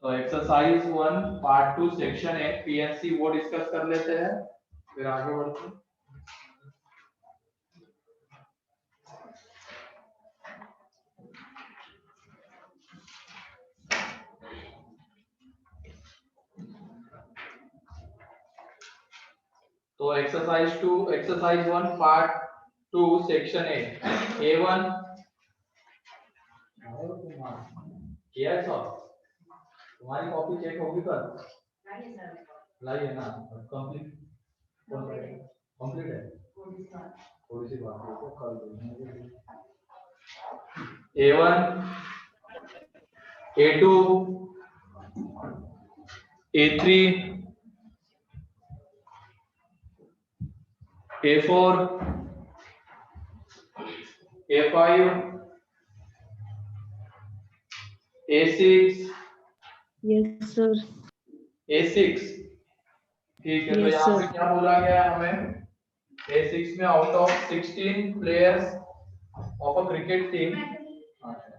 तो exercise 1 part 2 section 1 PNC वो discuss कर लेते हैं, फिर आगे बढ़ते हैं। तो एक्सरसाइज 1 पार्ट 2 सेक्शन A1 किया है सर, तुम्हारी कॉपी चेक होगी कल? लाइए ना, कंप्लीट कंप्लीट है, थोड़ी सी बात है तो कल देंगे। A1 A2 A3 A4 A5 A6 yes sir. A6 ठीक है। तो Yes, यहाँ पे sir. क्या बोला गया है हमें, A6 में out of 16 players of a cricket team, अच्छा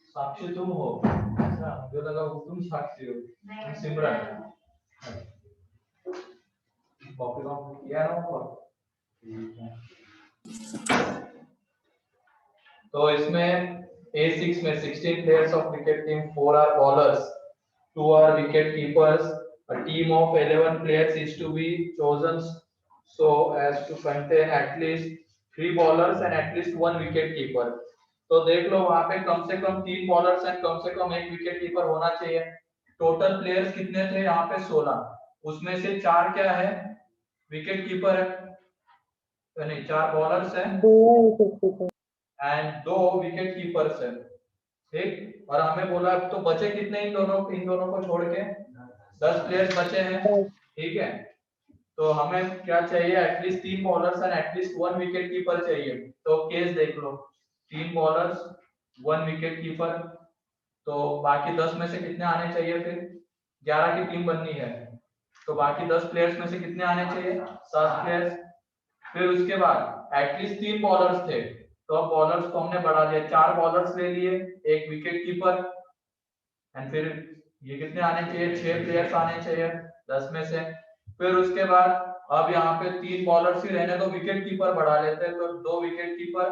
साक्षी तुम हो, अच्छा मुझे लगा तुम साक्षी हो, तुम सिमरन, कॉपी किया ना ऊपर, ठीक है। तो इसमें A6 में 16 players of cricket team, 4 are bowlers, 2 are wicket keepers. A team of 11 players is to be chosen so as to contain at least 3 bowlers and at least 1 wicket keeper. तो देख लो वहां पे कम से कम 3 बॉलर्स एंड कम से कम 1 wicket keeper होना चाहिए। Total players कितने थे यहाँ पे 16, उसमें से 4 क्या है, विकेट कीपर है, तो नहीं 4 बॉलर्स है एंड 2 विकेट कीपर्स है, ठीक। और हमें बोला तो बचे कितने इन दोनों को छोड़ के 10 प्लेयर्स बचे हैं, ठीक है। तो हमें क्या चाहिए, at least 3 bowlers and at least 1 wicket keeper चाहिए। तो केस देख लो, 3 बॉलर्स 1 विकेट कीपर, तो बाकी 10 में से कितने आने चाहिए, फिर 11 की टीम बननी है, तो बाकी 10 प्लेयर्स में से कितने आने चाहिए, 7 प्लेयर्स। फिर उसके बाद एटलीस्ट 3 बॉलर्स थे, तो अब बॉलर्स को हमने बढ़ा दिया, 4 बॉलर्स ले लिए, 1 विकेट कीपर, एंड फिर ये कितने आने चाहिए, 6 प्लेयर्स आने चाहिए 10 में से। फिर उसके बाद अब यहाँ पे 3 बॉलर्स ही रहने, तो विकेट कीपर बढ़ा लेते हैं, तो 2 विकेट कीपर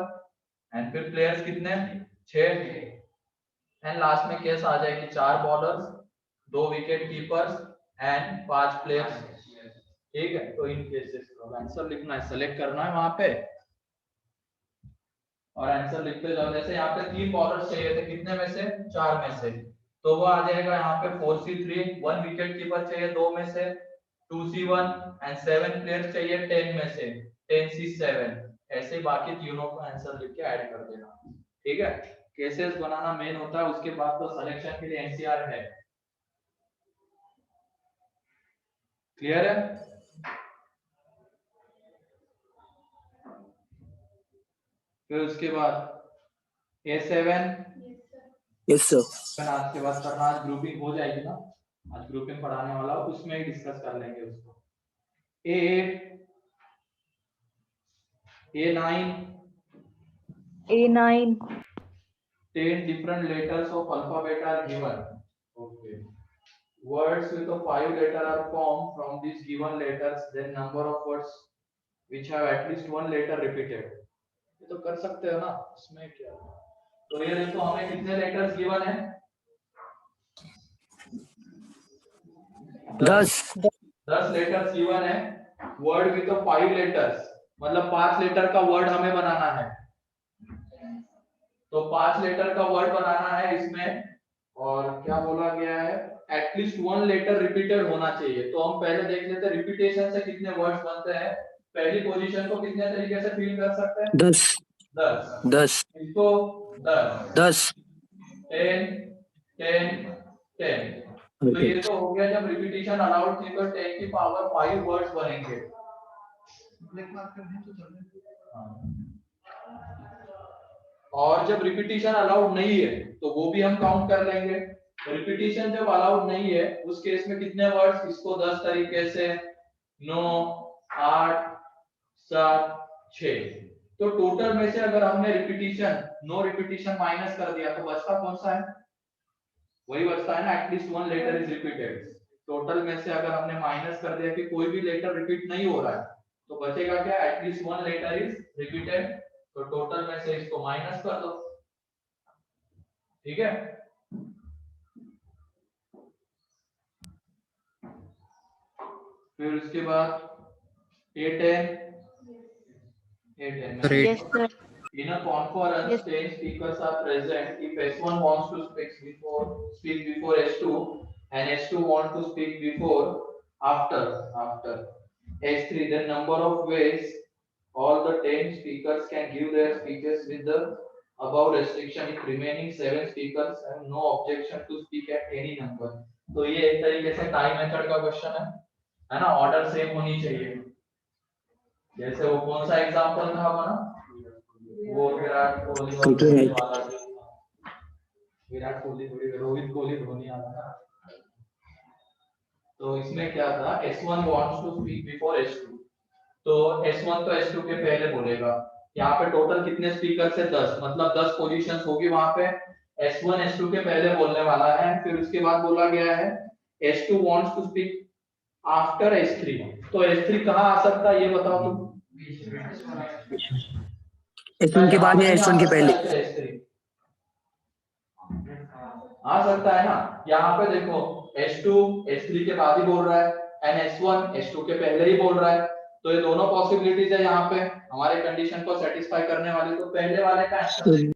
एंड फिर प्लेयर्स कितने, 6, एंड लास्ट में केस आ जाएगी 4 bowlers 2 wicket keepers and 5 players, ठीक है। तो इन केसेस का आंसर लिखना है, सेलेक्ट करना है वहां पे और आंसर लिखते जाओ। जैसे यहाँ पे 3 बॉलर्स चाहिए थे, कितने में से, 4 में से, तो वो आ जाएगा यहाँ पे 4C3, 1 विकेट कीपर चाहिए 2 में से, 2C1 एंड 7 प्लेयर्स चाहिए 10 में से, 10C7, ऐसे बाकी तीनों को आंसर लिख के ऐड कर देना, ठीक है। केसेस बनाना मेन होता है, उसके बाद तो सिलेक्शन के लिए एनसीआर है, क्लियर है। फिर उसके बाद A7, यस सर। आज के बाद करना, आज ग्रुपिंग हो जाएगी ना, आज ग्रुपिंग पढ़ाने वाला उसमें ही डिस्कस कर लेंगे उसको। A8 A9 10 different letters of alphabet are given. Okay. Words with a 5 letter are formed from these given letters. Then number of words which have at least 1 letter repeated. ये तो कर सकते हो ना, इसमें क्या। तो ये देखो हमें कितने लेटर्स गिवन है, 10 लेटर्स गिवन है। वर्ड विथ 5 लेटर्स, मतलब 5 लेटर का वर्ड हमें बनाना है, तो 5 लेटर का वर्ड बनाना है इसमें। और क्या बोला गया है, एटलीस्ट 1 लेटर रिपीटेड होना चाहिए। तो हम पहले देख लेते हैं रिपीटेशन से कितने वर्ड्स बनते हैं। पहली पोजीशन को कितने तरीके से फिल कर सकते हैं, 10 इसको 10 10 10 10। तो ये तो हो गया, जब रिपीटेशन अलाउड थी तो 10 की पावर 5 वर्ड्स बनेंगे। और जब रिपीटेशन अलाउड नहीं है तो वो भी हम काउंट कर लेंगे। रिपीटेशन जब अलाउड नहीं है उस केस में कितने वर्ड्स, इसको 10 तरीके से 9 8 7 6। तो टोटल में से अगर हमने रिपीटेशन, नो रिपीटेशन माइनस कर दिया तो बचता कौन सा है, वही बचता है ना, at least one letter is repeated. Total में से अगर हमने माइनस कर दिया कि कोई भी लेटर रिपीट नहीं हो रहा है, तो बचेगा क्या, at least one letter is repeated. तो टोटल में से इसको माइनस कर दो, ठीक है। फिर उसके बाद A10 Yes, sir. in a conference Yes. 10 speakers are present. If S1 wants to speak before S2 and S2 want to speak after S3, then number of ways all the 10 speakers can give their speeches with the above restriction if remaining 7 speakers have no objection to speak at any number. तो ये एक तरीके से time method का question है ना, order same होनी चाहिए। जैसे वो कौन सा एग्जांपल था हमारा, वो विराट कोहली और धोनी वाला, विराट कोहली थोड़ी रोहित कोहली धोनी वाला ना। तो इसमें क्या था, S1 wants to speak before S2, तो S1 तो S2 के पहले बोलेगा। यहाँ पे टोटल कितने स्पीकर है, 10, मतलब 10 पोजीशंस होगी वहां पे। S1 S2 के पहले बोलने वाला है। फिर उसके बाद बोला गया है S2 wants to speak after S3, तो S3 कहाँ आ सकता है ये बताओ तुम। S1 के बाद या S1 के पहले? आ सकता है ना। यहाँ पे देखो S2 S3 के बाद ही बोल रहा है एंड S1 S2 के पहले ही बोल रहा है, तो ये दोनों पॉसिबिलिटीज है यहाँ पे हमारे कंडीशन को सेटिस्फाई करने वाली। तो पहले वाले का आंसर है।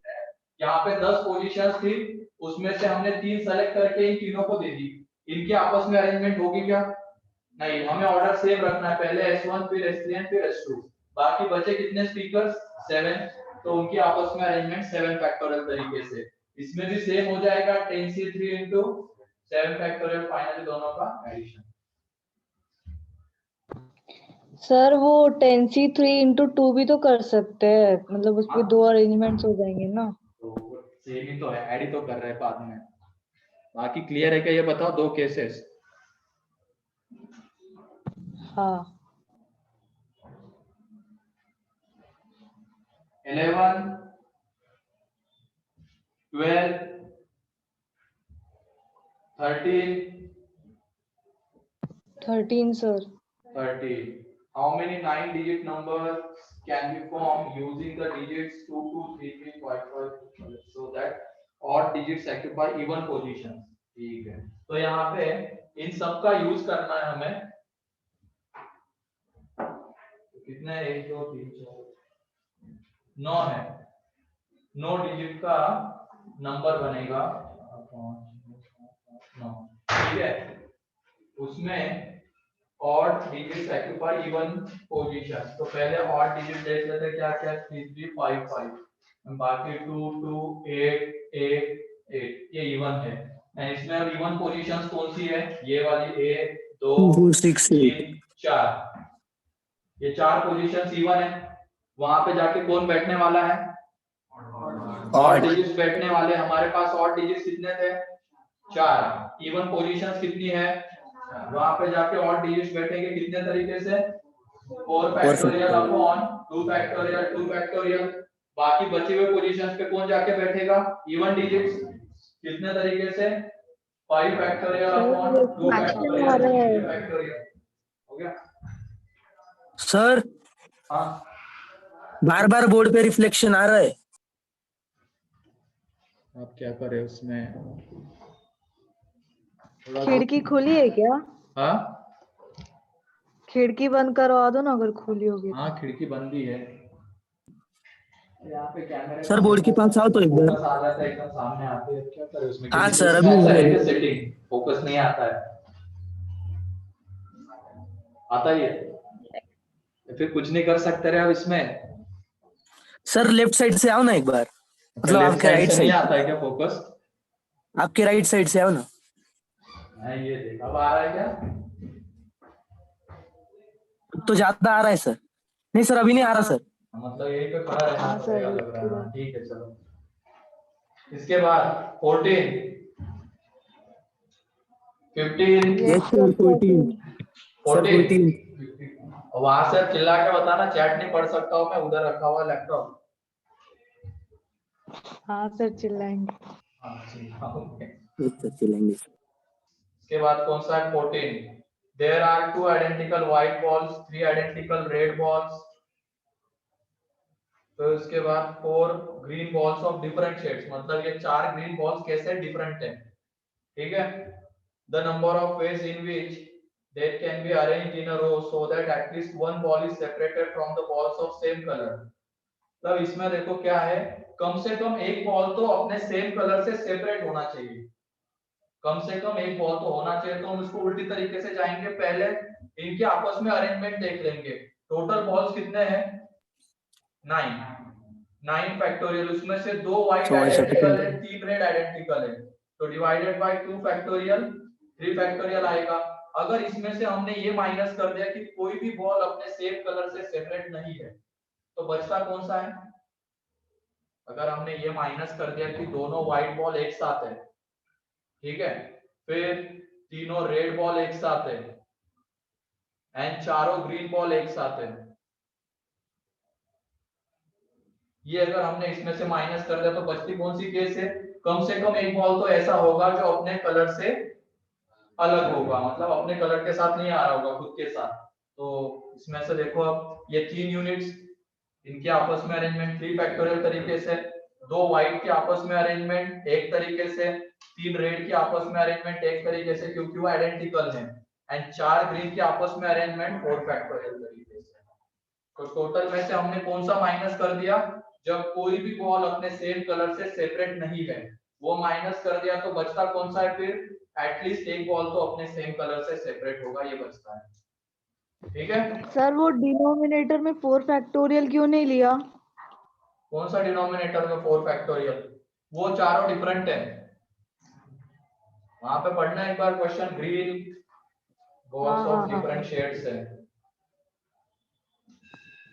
यहाँ पे 10 पोजीशंस थी, उसमें से हमने 3 सेलेक्ट करके इन तीनों को दे दी। इनके आपस में अरेंजमेंट होगी क्या, नहीं, हमें ऑर्डर सेम रखना है, पहले S1 फिर S3 फिर S2। बाकी बचे कितने स्पीकर्स, 7, तो उनकी आपस में अरेंजमेंट 7 फैक्टोरियल तरीके से। इसमें भी सेम हो जाएगा 10C3 into 7 फैक्टोरियल, फाइनली दोनों का एडिशन। सर वो 10C3 into 2 भी तो कर सकते हैं, मतलब उसके दो अरेंजमेंट्स हो जाएंगे ना। तो सेम ही तो है, ऐड ही तो कर रहे हैं बाद में। बाकी क्लियर है क्या ये बताओ, 2 केसेस। हाँ। 11 12 13 sir. 13. How many 9-digit numbers can be formed using the digits 2, 2, 3, 3, 5, 5, so that odd digits occupy even positions? ठीक है, तो यहाँ पे इन सब का यूज करना है हमें। कितने, 1 2 3 4 9 है, 9 डिजिट का नंबर बनेगा 9, ठीक है। उसमें odd digits occupy even position, तो पहले ऑड डिजिट देख लेते क्या क्या, 3 3 5 5, बाकी 2 2 8 8 8, ये इवन है। एंड इसमें अब इवन पोजीशंस कौन सी है, ये वाली 1 2 6 3 4, ये 4 पोजीशंस इवन है। वहां पे जाके कौन बैठने वाला है, ऑड डिजिट्स बैठने वाले। हमारे पास ऑड डिजिट्स कितने थे, 4, इवन पोजीशंस कितनी है, वहां पे जाके ऑड डिजिट्स बैठेंगे कितने तरीके से, 4 फैक्टोरियल अपॉन 2 फैक्टोरियल 2 फैक्टोरियल। बाकी बचे हुए पोजीशंस पे कौन जाके बैठेगा, इवन डिजिट्स, कितने तरीके से, 5 फैक्टोरियल अपॉन 2 फैक्टोरियल। हो गया सर? हाँ, बार बार बोर्ड पे रिफ्लेक्शन आ रहा है। आप क्या करें उसमें, खिड़की खुली है क्या? हाँ खिड़की बंद करवा दो ना अगर खुली होगी। हाँ, खिड़की बंद ही है। यहाँ पे कैमरे सर बोर्ड के पास आओ तो एक बार। फोकस आ जाता है एकदम सामने आते हैं, क्या करें उसमें। हाँ किसी सर, इसमें अभी ऐसा है कि सेटिंग फोकस नहीं आता है, आता ही है, फिर कुछ नहीं कर सकते रहे अब इसमें। सर लेफ्ट साइड से आओ ना एक बार, मतलब लेफ्ट आपके साइड राइट से नहीं साइड, आता है क्या फोकस, आपके राइट साइड से आओ ना। ये देख अब आ रहा है क्या, तो ज्यादा आ रहा है सर। नहीं सर, अभी नहीं आ रहा सर। मतलब यही पे खड़ा रहना हाँ सर, पड़ेगा लग रहा है। ठीक है चलो, इसके बाद 14 15 यस सर, 14 सर, 14 वहां से चिल्ला के बताना, चैट नहीं पढ़ सकता हूँ मैं, उधर रखा हुआ लैपटॉप। हाँ सर चिल्लाएंगे। हाँ चिल्लाओगे। सर चलेंगे। इसके बाद कौन सा है 14, there are 2 identical white balls, 3 identical red balls. तो इसके बाद 4 green balls of different shades, मतलब ये 4 ग्रीन बॉल्स कैसे डिफरेंट है, ठीक है। The number of ways in which that can be arranged in a row so that at least one ball is separated from the balls of same color। मतलब इसमें देखो क्या है, कम से कम एक बॉल तो अपने सेम कलर से सेपरेट होना चाहिए, कम से कम एक बॉल तो होना चाहिए। तो हम इसको उल्टी तरीके से जाएंगे, पहले इनके आपस में अरेंजमेंट देख लेंगे। टोटल बॉल्स कितने हैं 9 फैक्टोरियल, उसमें से 2 व्हाइट आइडेंटिकल है, 3 रेड आइडेंटिकल है, तो डिवाइडेड बाय 2 फैक्टोरियल 3 फैक्टोरियल आएगा। अगर इसमें से हमने ये माइनस कर दिया कि कोई भी बॉल अपने सेम कलर से सेपरेट नहीं है, तो बचता कौन सा है। अगर हमने ये माइनस कर दिया कि दोनों व्हाइट बॉल एक साथ है, ठीक है, फिर तीनों रेड बॉल एक साथ है एंड चारों ग्रीन बॉल एक साथ है, ये अगर हमने इसमें से माइनस कर दिया तो बचती कौन सी केस है, कम से कम एक बॉल तो ऐसा होगा जो अपने कलर से अलग होगा, मतलब अपने कलर के साथ नहीं आ रहा होगा, खुद के साथ। तो इसमें से देखो अब ये 3 यूनिट्स, इनके आपस में अरेंजमेंट 3 फैक्टोरियल तरीके से, 2 व्हाइट के आपस में अरेंजमेंट एक तरीके से, 3 रेड के आपस में अरेंजमेंट एक तरीके से क्योंकि वो आइडेंटिकल है, एंड 4 ग्रीन के आपस में अरेंजमेंट 4 फैक्टोरियल तरीके से। तो टोटल में से हमने कौन सा माइनस कर दिया, जब कोई भी बॉल अपने सेम कलर से सेपरेट नहीं है, वो माइनस कर दिया, तो बचता कौन सा है फिर, एटलीस्ट एक बॉल तो अपने सेम कलर से सेपरेट होगा, ये बचता है, ठीक है। सर वो डिनोमिनेटर में 4 फैक्टोरियल क्यों नहीं लिया। कौन सा डिनोमिनेटर में 4 फैक्टोरियल, वो चारों डिफरेंट है, वहां पे पढ़ना एक बार क्वेश्चन, ग्रीन बॉल्स हाँ, ऑफ डिफरेंट शेड्स है,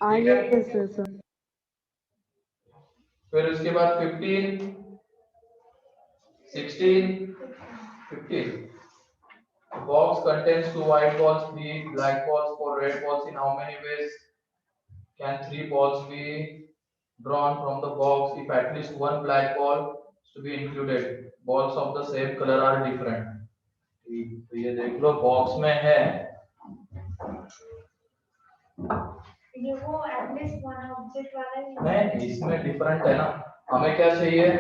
ठीक है। Yes sir. फिर उसके बाद 15 16 15, box contains 2 white balls, 3 black balls, 4 red balls, in how many ways can 3 balls be drawn from the box if at least one black ball is to be included, balls of the same color are different। तो ये देख लो box में है, ये वो at least one object वाला ही नहीं इसमें डिफरेंट है ना, हमें क्या चाहिए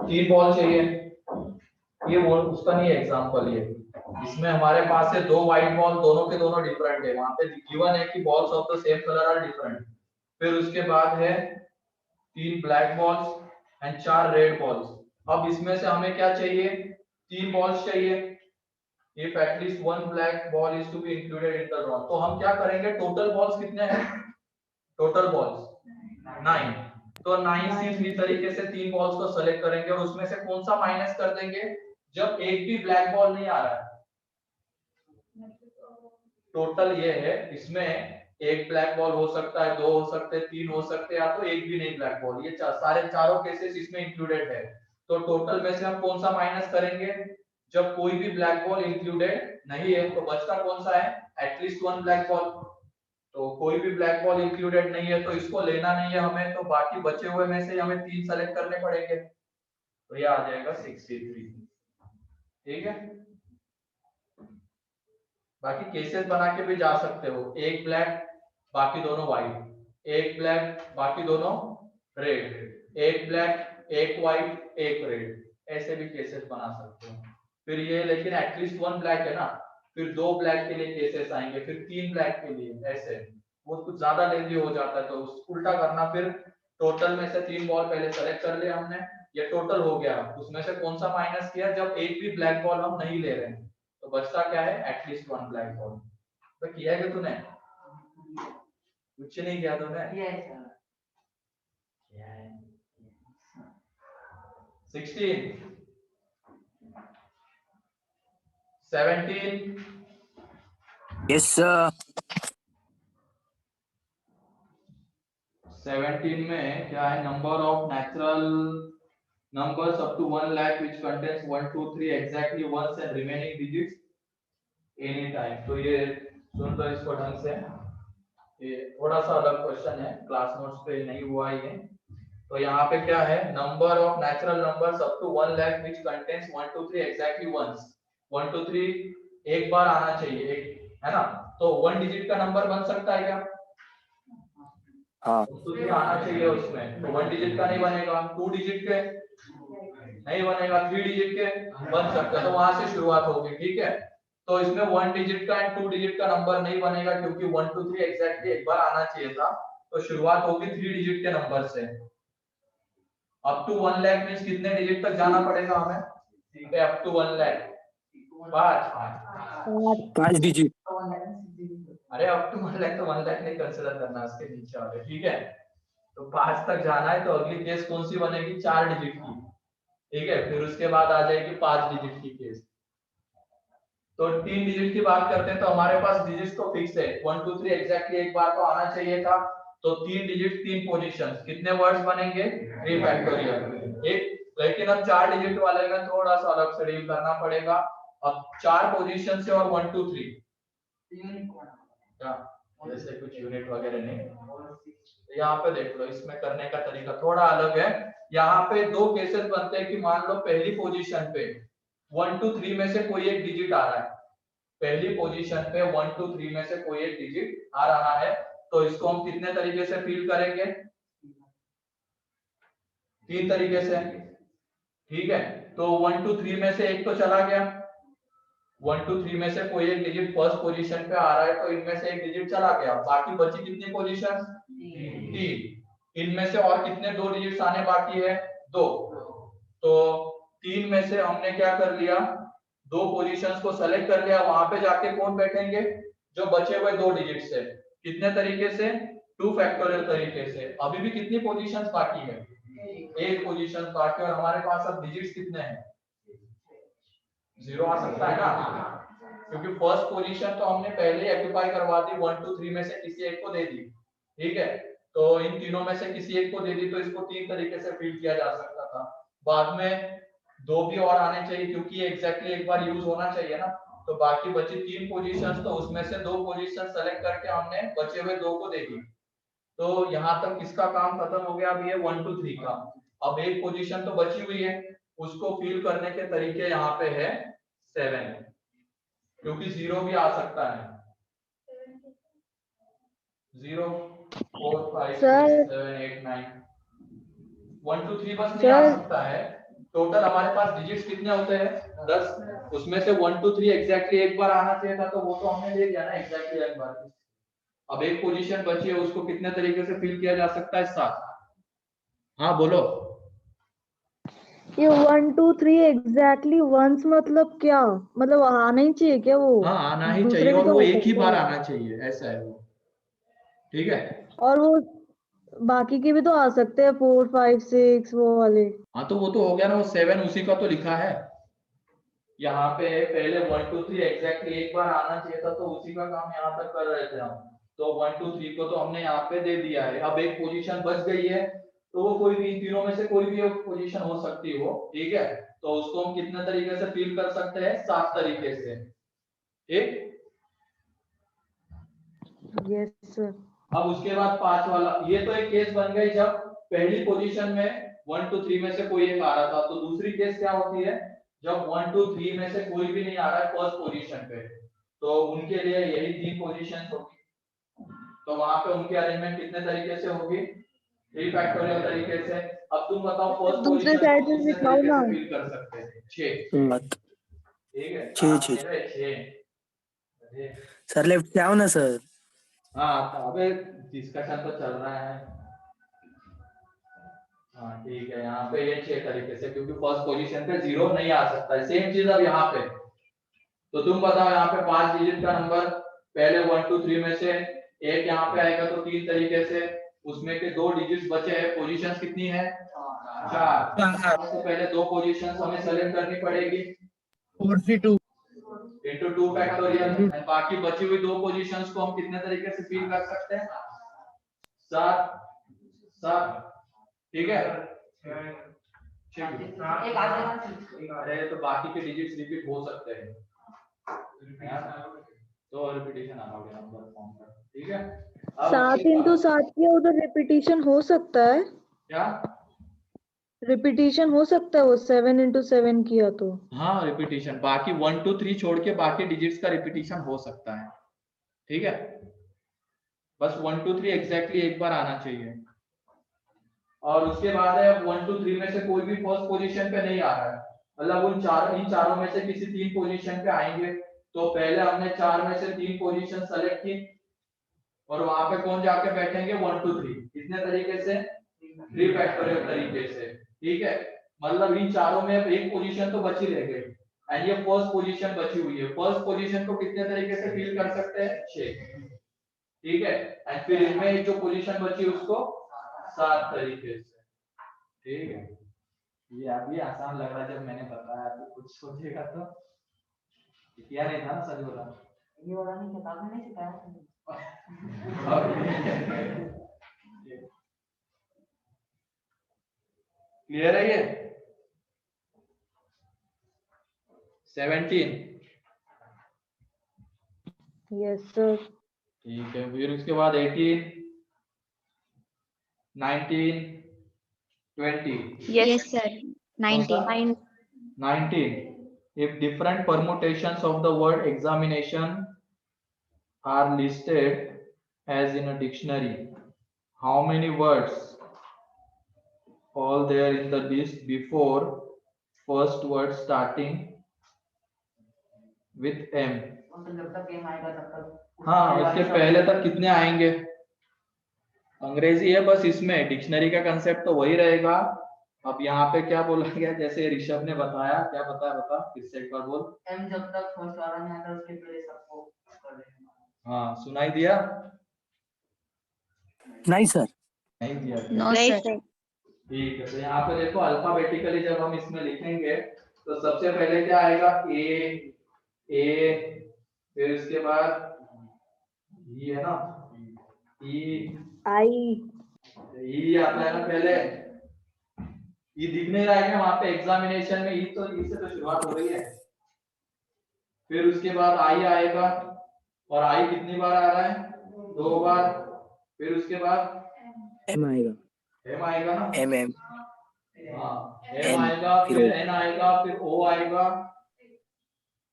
3 बॉल चाहिए, ये वो उसका नहीं एग्जांपल, ये इसमें हमारे पास है 2 व्हाइट बॉल, दोनों के दोनों डिफरेंट है, वहां पे गिवन है कि balls of the same colour are different. फिर उसके बाद है 3 black balls and 4 red balls. अब इसमें से हमें क्या चाहिए, 3 बॉल्स चाहिए, if at least one black ball is to be included in the draw. तो हम क्या करेंगे, टोटल बॉल्स कितने हैं, टोटल बॉल्स 9, तो 9 से इसी तरीके से 3 बॉल्स को सेलेक्ट करेंगे और उसमें से कौन सा माइनस कर देंगे, जब एक भी ब्लैक बॉल नहीं आ रहा है। टोटल ये है, इसमें एक ब्लैक बॉल हो सकता है, 2 हो सकते हैं, 3 हो सकते हैं, या तो एक भी नहीं ब्लैक बॉल, ये सारे चारों केसेस इसमें इंक्लूडेड है। तो टोटल में से हम कौन सा माइनस करेंगे, जब कोई भी ब्लैक बॉल इंक्लूडेड नहीं है, तो बचता कौन सा है, एटलीस्ट वन ब्लैक बॉल। तो कोई भी ब्लैक बॉल इंक्लूडेड नहीं है तो इसको लेना नहीं है हमें, तो बाकी बचे हुए में से हमें 3 सेलेक्ट करने पड़ेंगे, तो ये आ जाएगा 63, ठीक है। बाकी केसेस बना के भी जा सकते हो, एक ब्लैक बाकी दोनों व्हाइट, एक ब्लैक बाकी दोनों रेड, एक ब्लैक एक व्हाइट एक रेड, ऐसे भी केसेस बना सकते हो। फिर ये लेकिन एटलीस्ट वन ब्लैक है ना, फिर 2 ब्लैक के लिए केसेस आएंगे, फिर 3 ब्लैक के लिए, ऐसे वो कुछ ज्यादा लेंदी हो जाता है, तो उल्टा करना। फिर टोटल में से 3 बॉल पहले सेलेक्ट कर लिया हमने, ये टोटल हो गया, उसमें से कौन सा माइनस किया, जब एक भी ब्लैक बॉल हम नहीं ले रहे हैं, तो बचता क्या है, एटलीस्ट वन ब्लैक बॉल। तो किया है कि तूने कुछ नहीं किया तूने, किया है 16 17 यस सर। 17 में क्या है, number of natural numbers up to 1 lakh which contains 1 2 3 exactly once and remaining digits any time. तो ये सुन लो इसको ढंग से, ये थोड़ा सा अलग क्वेश्चन है, क्लास नोट्स पे नहीं हुआ ये, तो यहाँ पे क्या है, number of natural numbers up to 1 lakh which contains 1 2 3 exactly once. 1 2 3 एक बार आना चाहिए, एक है ना, तो 1 डिजिट का नंबर बन सकता है क्या? हाँ 1 2 3 आना चाहिए उसमें, तो 1 डिजिट का नहीं बनेगा, 2 डिजिट के नहीं बनेगा, 3 डिजिट के बन सकता है, तो वहां से शुरुआत होगी, ठीक है। तो इसमें 1 डिजिट का एंड 2 डिजिट का नंबर नहीं बनेगा क्योंकि 1 2 3 एग्जैक्टली एक बार आना चाहिए था, तो शुरुआत होगी 3 डिजिट के नंबर से। अप टू 1 लाख मींस कितने डिजिट तक जाना पड़ेगा हमें? ठीक है, अप टू 1 लाख 5। 5 डिजिट। अरे अप टू 1 लाख तो 1 लाख नहीं कंसीडर करना, उसके नीचे वाले, ठीक है। तो 5 तक जाना है, तो अगली केस कौन सी बनेगी? 4 डिजिट की, ठीक है। फिर उसके बाद आ जाएगी 5 डिजिट की केस। तो 3 डिजिट की बात करते हैं तो हमारे पास डिजिट तो फिक्स है, 1 2 3 एग्जैक्टली एक बार तो आना चाहिए था, तो 3 डिजिट 3 पोजीशंस, कितने वर्ड्स बनेंगे? 3 फैक्टोरियल। एक लेकिन अब 4 डिजिट वाले में थोड़ा सा अलग से डील करना पड़ेगा। अब 4 पोजीशन से और 1 2 3 क्या जैसे कुछ यूनिट वगैरह नहीं, तो यहाँ पे देख लो, इसमें करने का तरीका थोड़ा अलग है। यहाँ पे 2 केसेस बनते हैं कि मान लो पहली पोजीशन पे 1 2 3 में से कोई एक डिजिट आ रहा है, पहली पोजीशन पे 1 2 3 में से कोई एक डिजिट आ रहा है, तो इसको हम कितने तरीके से फील करेंगे? 3 तरीके से, ठीक है। तो 1 2 3 में से एक तो चला गया, 1 2 3 में से कोई एक डिजिट फर्स्ट पोजीशन पे आ रहा है, तो इनमें से एक डिजिट चला गया, बाकी बची कितनी पोजीशन? 3। इनमें से और कितने 2 डिजिट्स आने बाकी है? 2। तो 3 में से हमने क्या कर लिया, 2 पोजीशंस को सेलेक्ट कर लिया, वहां पे जाके कौन बैठेंगे? जो बचे हुए 2 डिजिट से, कितने तरीके से? 2 फैक्टोरियल तरीके से। अभी भी कितनी पोजीशंस बाकी है? एक पोजीशन बाकी, और हमारे पास अब डिजिट्स कितने हैं? 0 आ सकता है ना, क्योंकि फर्स्ट पोजीशन तो हमने पहले ही ऑक्यूपाई करवा दी, 1 2 3 में से किसी एक को दे दी, ठीक है। तो इन तीनों में से किसी एक को दे दी, तो इसको 3 तरीके से फील किया जा सकता था। बाद में 2 भी और आने चाहिए क्योंकि एग्जैक्टली एक बार यूज होना चाहिए ना, तो बाकी बची 3 पोजीशंस, तो उसमें से 2 पोजीशन सेलेक्ट करके हमने बचे हुए 2 को दे दी। तो यहाँ तक किसका काम खत्म हो गया? अभी है 1 2 3 का। अब एक पोजीशन तो बची हुई है, उसको फील करने के तरीके यहाँ पे है 7, क्योंकि 0 भी आ सकता है, 0 4 5 6 7 8 9 1 2 3 बस नहीं आ सकता है। टोटल हमारे पास डिजिट्स कितने होते हैं? 10। उसमें से 1 2 3 एग्जैक्टली एक बार आना चाहिए था, तो वो तो हमने ले लिया ना एग्जैक्टली एक बार। अब एक पोजीशन बची है, उसको कितने तरीके से फिल किया जा सकता है? 7। हाँ बोलो। ये 1 2 3 एग्जैक्टली वंस मतलब क्या? मतलब आना ही चाहिए क्या वो? हाँ आना ही दूसरे चाहिए, भी और तो वो हो एक ही सकते बार हैं। आना चाहिए, ऐसा है वो, ठीक है। और वो बाकी के भी तो आ सकते हैं, 4 5 6 वो वाले। हाँ तो वो तो हो गया ना, वो 7 उसी का तो लिखा है यहाँ पे। पहले 1 2 3 एग्जैक्टली एक बार आना चाहिए था, तो उसी का काम यहाँ तक कर रहे थे हम। तो 1 2 3 को तो हमने यहाँ पे दे दिया है। अब एक पोजीशन बच गई है, तो वो कोई भी इन तीनों में से कोई भी एक पोजीशन हो सकती हो, ठीक है। तो उसको हम कितने तरीके से फील कर सकते हैं? 7 तरीके से, ठीक। Yes sir. अब उसके बाद 5 वाला, ये तो एक केस बन गई जब पहली पोजीशन में 1 2 3 में से कोई एक आ रहा था। तो दूसरी केस क्या होती है? जब 1 2 3 में से कोई भी नहीं आ रहा है फर्स्ट पोजीशन पे, तो उनके लिए यही 3 पोजीशंस होगी। तो वहां पे उनकी अरेंजमेंट कितने तरीके से होगी? 3 फैक्टोरियल तरीके से। अब तुम बताओ फर्स्ट दूसरे पोजीशन साइड को से कितने दिखाओ तरीके ना। से फील कर सकते हैं? 6, ठीक है। 6 6 सर लेफ्ट से आओ ना सर। हाँ तो अबे डिस्कशन तो चल रहा है। हाँ ठीक है, यहाँ पे ये 6 तरीके से, क्योंकि फर्स्ट पोजीशन पे 0 नहीं आ सकता है। सेम चीज अब यहाँ पे, तो तुम बताओ यहाँ पे 5 डिजिट का नंबर, पहले 1 2 3 में से एक यहाँ पे आएगा, तो 3 तरीके से, उसमें के 2 डिजिट्स बचे हैं। पोजीशंस कितनी है? 4। तो पहले 2 पोजीशंस हमें सेलेक्ट करनी पड़ेगी, 4 into 2 फैक्टोरियल, एंड बाकी बची हुई 2 पोजीशंस को हम कितने तरीके से फील कर सकते हैं? 7 7, ठीक है। अरे तो बाकी के डिजिट्स रिपीट हो सकते हैं, तो रिपीटेशन आना होगा नंबर फॉर्म का, ठीक है। अब 7 into 7 के उधर रिपीटिशन हो सकता है। क्या? रिपीटिशन हो सकता है वो 7 into 7 किया तो। हाँ रिपीटिशन, बाकी 1 2 3 छोड़ के बाकी डिजिट्स का रिपीटिशन हो सकता है, ठीक है। बस 1 2 3 एग्जैक्टली एक बार आना चाहिए। और उसके बाद है 1 2 3 में से कोई भी फर्स्ट पोजीशन पे नहीं आ रहा है, मतलब इन चारों में से किसी 3 पोजीशन पे आएंगे। तो पहले हमने 4 में से 3 पोजीशन सेलेक्ट की और वहां पे कौन जाके बैठेंगे 1 2 3, कितने तरीके से? 3 फैक्टोरियल तरीके से, ठीक है। मतलब इन चारों में एक पोजीशन तो बची रह गई एंड ये फर्स्ट पोजीशन बची हुई है। फर्स्ट पोजीशन को कितने तरीके से फिल कर सकते हैं? 6, ठीक है। एंड फिर इनमें जो पोजीशन बची उसको 7 तरीके से, ठीक है। ये अभी आसान लग रहा है, जब मैंने बताया तो कुछ सोचेगा तो। किया नहीं था ना, सच बोला। ये वाला नहीं किताब में नहीं सिखाया। क्लियर है ये? 17, यस सर। ठीक है। फिर उसके बाद 18, 19, 20। Yes, sir. 19. 19. If different permutations of the word examination are listed as in a dictionary, how many words all there in the list before first word starting with M? जब तक game आएगा तब तक। हाँ, उसके पहले तक कितने आएंगे? अंग्रेजी है बस, इसमें डिक्शनरी का कंसेप्ट तो वही रहेगा। अब यहाँ पे क्या बोला गया, जैसे ऋषभ ने बताया, क्या बताया, बता फिर से एक बार बोल। एम जब तक फर्स्ट वाला नहीं आता उसके पहले सबको कर देंगे। हाँ, सुनाई दिया? नहीं सर। नहीं दिया? No, Right, sir. ठीक है। तो यहाँ पे देखो अल्फाबेटिकली जब हम इसमें लिखेंगे तो सबसे पहले क्या आएगा? ए, फिर उसके बाद ई है ना, ई I आता है ना पहले। ई दिख नहीं रहा है क्या वहां पे एग्जामिनेशन में? ई तो ई से तो शुरुआत हो रही है। फिर उसके बाद आई आएगा, और आई कितनी बार आ रहा है? 2 बार। फिर उसके बाद एम आएगा। एम आएगा ना? एम एम हाँ, एम एन आएगा, फिर फिर ओ। एन आएगा, फिर ओ आएगा,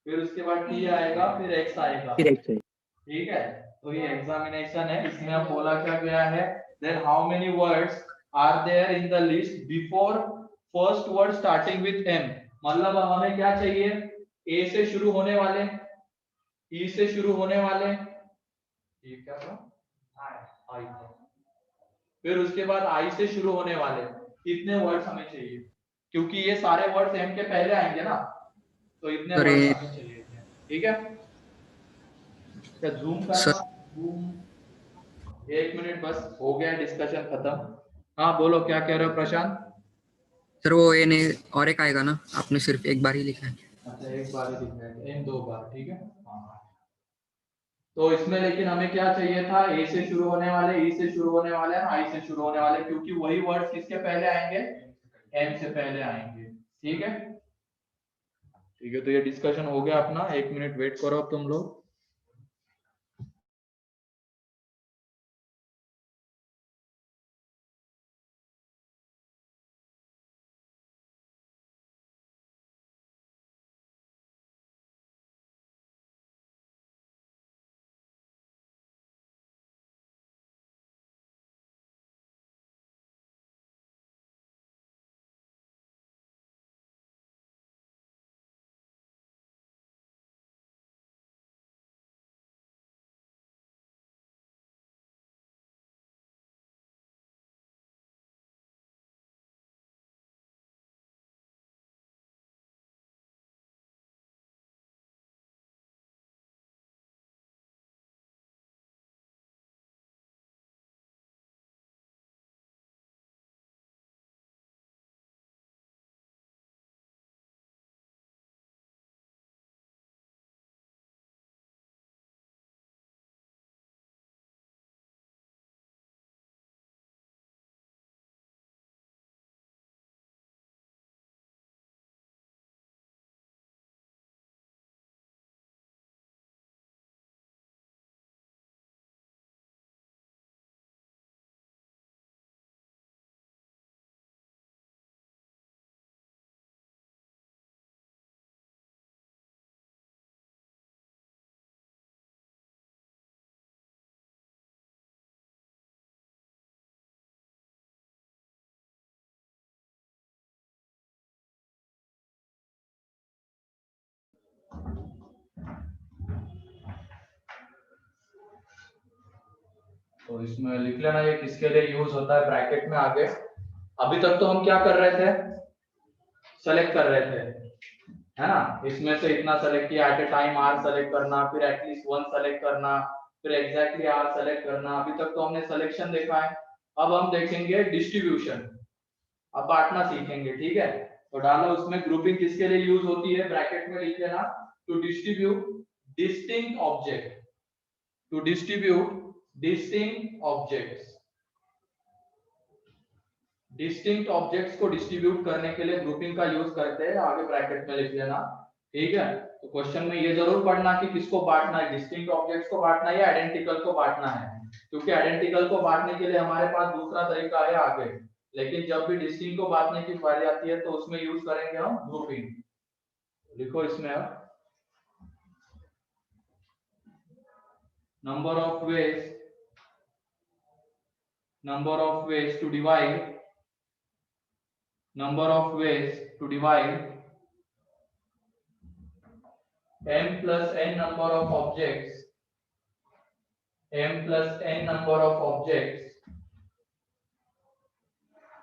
फिर उसके बाद टी आएगा, फिर एक्स आएगा, फिर एक से। ठीक है। तो ये एग्जामिनेशन है, इसमें अब बोला क्या गया है, then how many words are there in the list before first word starting with M. मतलब अब हमें क्या चाहिए? ए से शुरू होने वाले, ई से शुरू होने वाले, ये क्या था? आई। फिर उसके बाद आई से शुरू होने वाले इतने वर्ड्स हमें चाहिए, क्योंकि ये सारे वर्ड्स एम के पहले आएंगे ना, तो इतने सर वर्ड्स ये हमें चाहिए थे, ठीक है। क्या जूम करना? Sir zoom. 1 मिनट बस, हो गया डिस्कशन खत्म। हाँ बोलो, क्या कह रहे हो प्रशांत? सर वो ये नहीं और एक आएगा ना, आपने सिर्फ एक बार ही लिखा है। अच्छा, एक बार ही दिखना है, इन 2 बार, ठीक है। हाँ, तो इसमें लेकिन हमें क्या चाहिए था? ए से शुरू होने वाले, ई से शुरू होने वाले, आई से शुरू होने वाले, क्योंकि वही वर्ड्स किसके पहले आएंगे? एम से पहले आएंगे, ठीक है। ठीक है, तो ये डिस्कशन हो गया अपना। 1 मिनट वेट करो अब तुम लोग। तो इसमें लिख लेना ये किसके लिए यूज होता है ब्रैकेट में आगे। अभी तक तो हम क्या कर रहे थे, सेलेक्ट कर रहे थे, है ना। इसमें से इतना सेलेक्ट किया, at a time R select करना, फिर एटलीस्ट वन सेलेक्ट करना, फिर एग्जैक्टली आर सेलेक्ट करना। अभी तक तो हमने सिलेक्शन देखा है। अब हम देखेंगे डिस्ट्रीब्यूशन, अब बांटना सीखेंगे, ठीक है। तो डालो उसमें ग्रुपिंग किसके लिए यूज होती है, ब्रैकेट में लिख लेना, to distribute distinct object, to distribute distinct objects. Distinct objects को डिस्ट्रीब्यूट करने के लिए ग्रुपिंग का यूज करते हैं, आगे ब्रैकेट में लिख लेना, ठीक है। तो क्वेश्चन में ये जरूर पढ़ना कि किसको बांटना है, डिस्टिंक्ट ऑब्जेक्ट्स को बांटना है या आइडेंटिकल को बांटना है, क्योंकि आइडेंटिकल को बांटने के लिए हमारे पास दूसरा तरीका है आगे, लेकिन जब भी डिस्टिंक्ट को बांटने की बारी आती है तो उसमें यूज करेंगे हम ग्रुपिंग। लिखो इसमें अब, number of ways to divide, number of ways to divide m plus n number of objects, m plus n number of objects,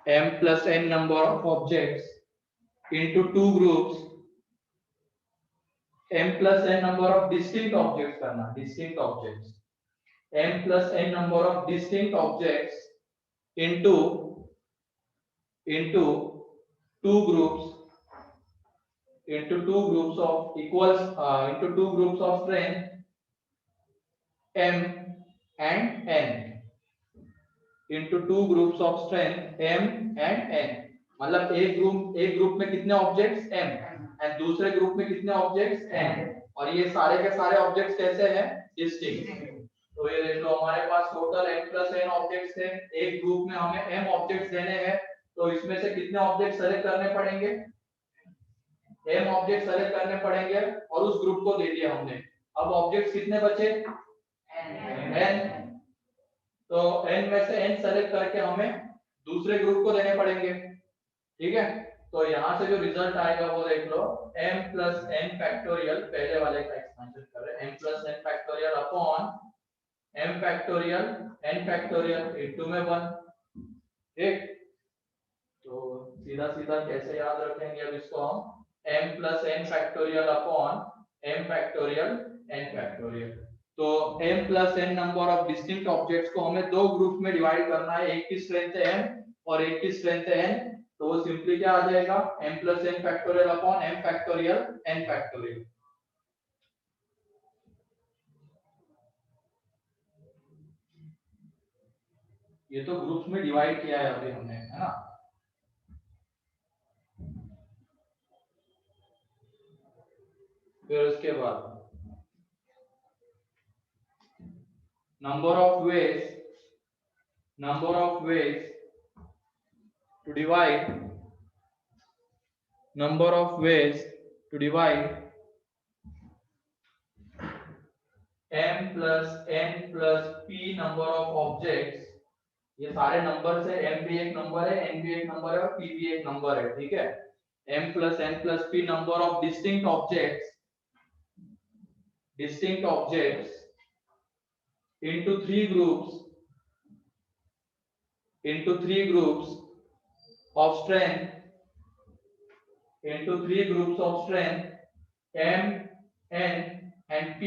m plus n number of objects into two groups, m plus n number of distinct objects करना, distinct objects, m plus n number of distinct objects into two groups, into two groups of equals, into two groups of strength m and n, into two groups of strength m and n। मतलब एक group में कितने objects m and दूसरे group में कितने objects n, और ये सारे के सारे ऑब्जेक्ट्स कैसे हैं, डिस्टिंक्ट। तो ये देख लो हमारे पास total m plus n objects थे, एक ग्रुप में हमें m ऑब्जेक्ट्स देने हैं, तो इसमें से कितने ऑब्जेक्ट सेलेक्ट करने पड़ेंगे, m ऑब्जेक्ट सेलेक्ट करने पड़ेंगे, और उस ग्रुप को दे दिया हमने। अब ऑब्जेक्ट्स कितने बचे, n, तो n में से n सेलेक्ट करके हमें दूसरे ग्रुप को देने पड़ेंगे, ठीक है। तो यहाँ से जो रिजल्ट आएगा वो देख लो, m plus n फैक्टोरियल, पहले वाले का एक्सपेंशन कर रहे हैं, m plus n factorial upon m factorial n factorial into में 1, ठीक। तो सीधा सीधा कैसे याद रखेंगे अब इसको हम, m plus n factorial upon m factorial n factorial. तो m plus n number of distinct objects को हमें दो ग्रुप में डिवाइड करना है, एक की स्ट्रेंथ है m और एक की स्ट्रेंथ है n, तो वो सिंपली क्या आ जाएगा, m plus n factorial upon m factorial n factorial. ये तो ग्रुप्स में डिवाइड किया है अभी हमने, है ना। फिर उसके बाद number of ways to divide, number of ways to divide m plus n plus p number of objects। ये सारे नंबर से m भी एक नंबर है, n भी एक नंबर है और p भी एक नंबर है, ठीक है। m plus n plus p number of distinct objects into three groups of strength, into three groups of strength m, n and p,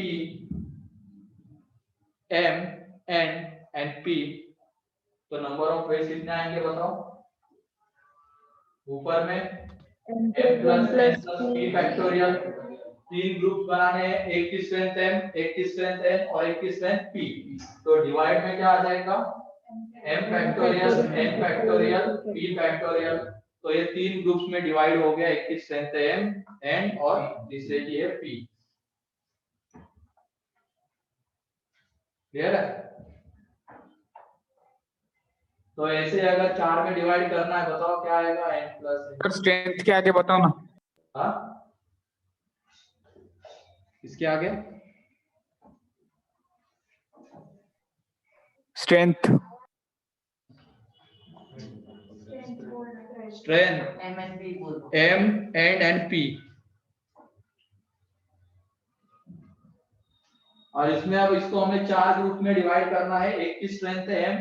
m, n and p। तो नंबर ऑफ वेज कितने आएंगे बताओ, ऊपर में m plus n plus p factorial, तीन group बनाने हैं, एक की स्ट्रेंथ m, एक की स्ट्रेंथ n और एक की स्ट्रेंथ p। तो डिवाइड में क्या आ जाएगा, m factorial n factorial p factorial. तो ये तीन ग्रुप्स में डिवाइड हो गया, एक की स्ट्रेंथ है m, n और तीसरे की है p। क्लियर है। तो ऐसे अगर चार में डिवाइड करना है बताओ क्या आएगा, n प्लस स्ट्रेंथ के आगे बताओ ना। हाँ इसके आगे strength strength m and p, और इसमें अब इसको हमें 4 ग्रुप में डिवाइड करना है। एक की स्ट्रेंथ है m,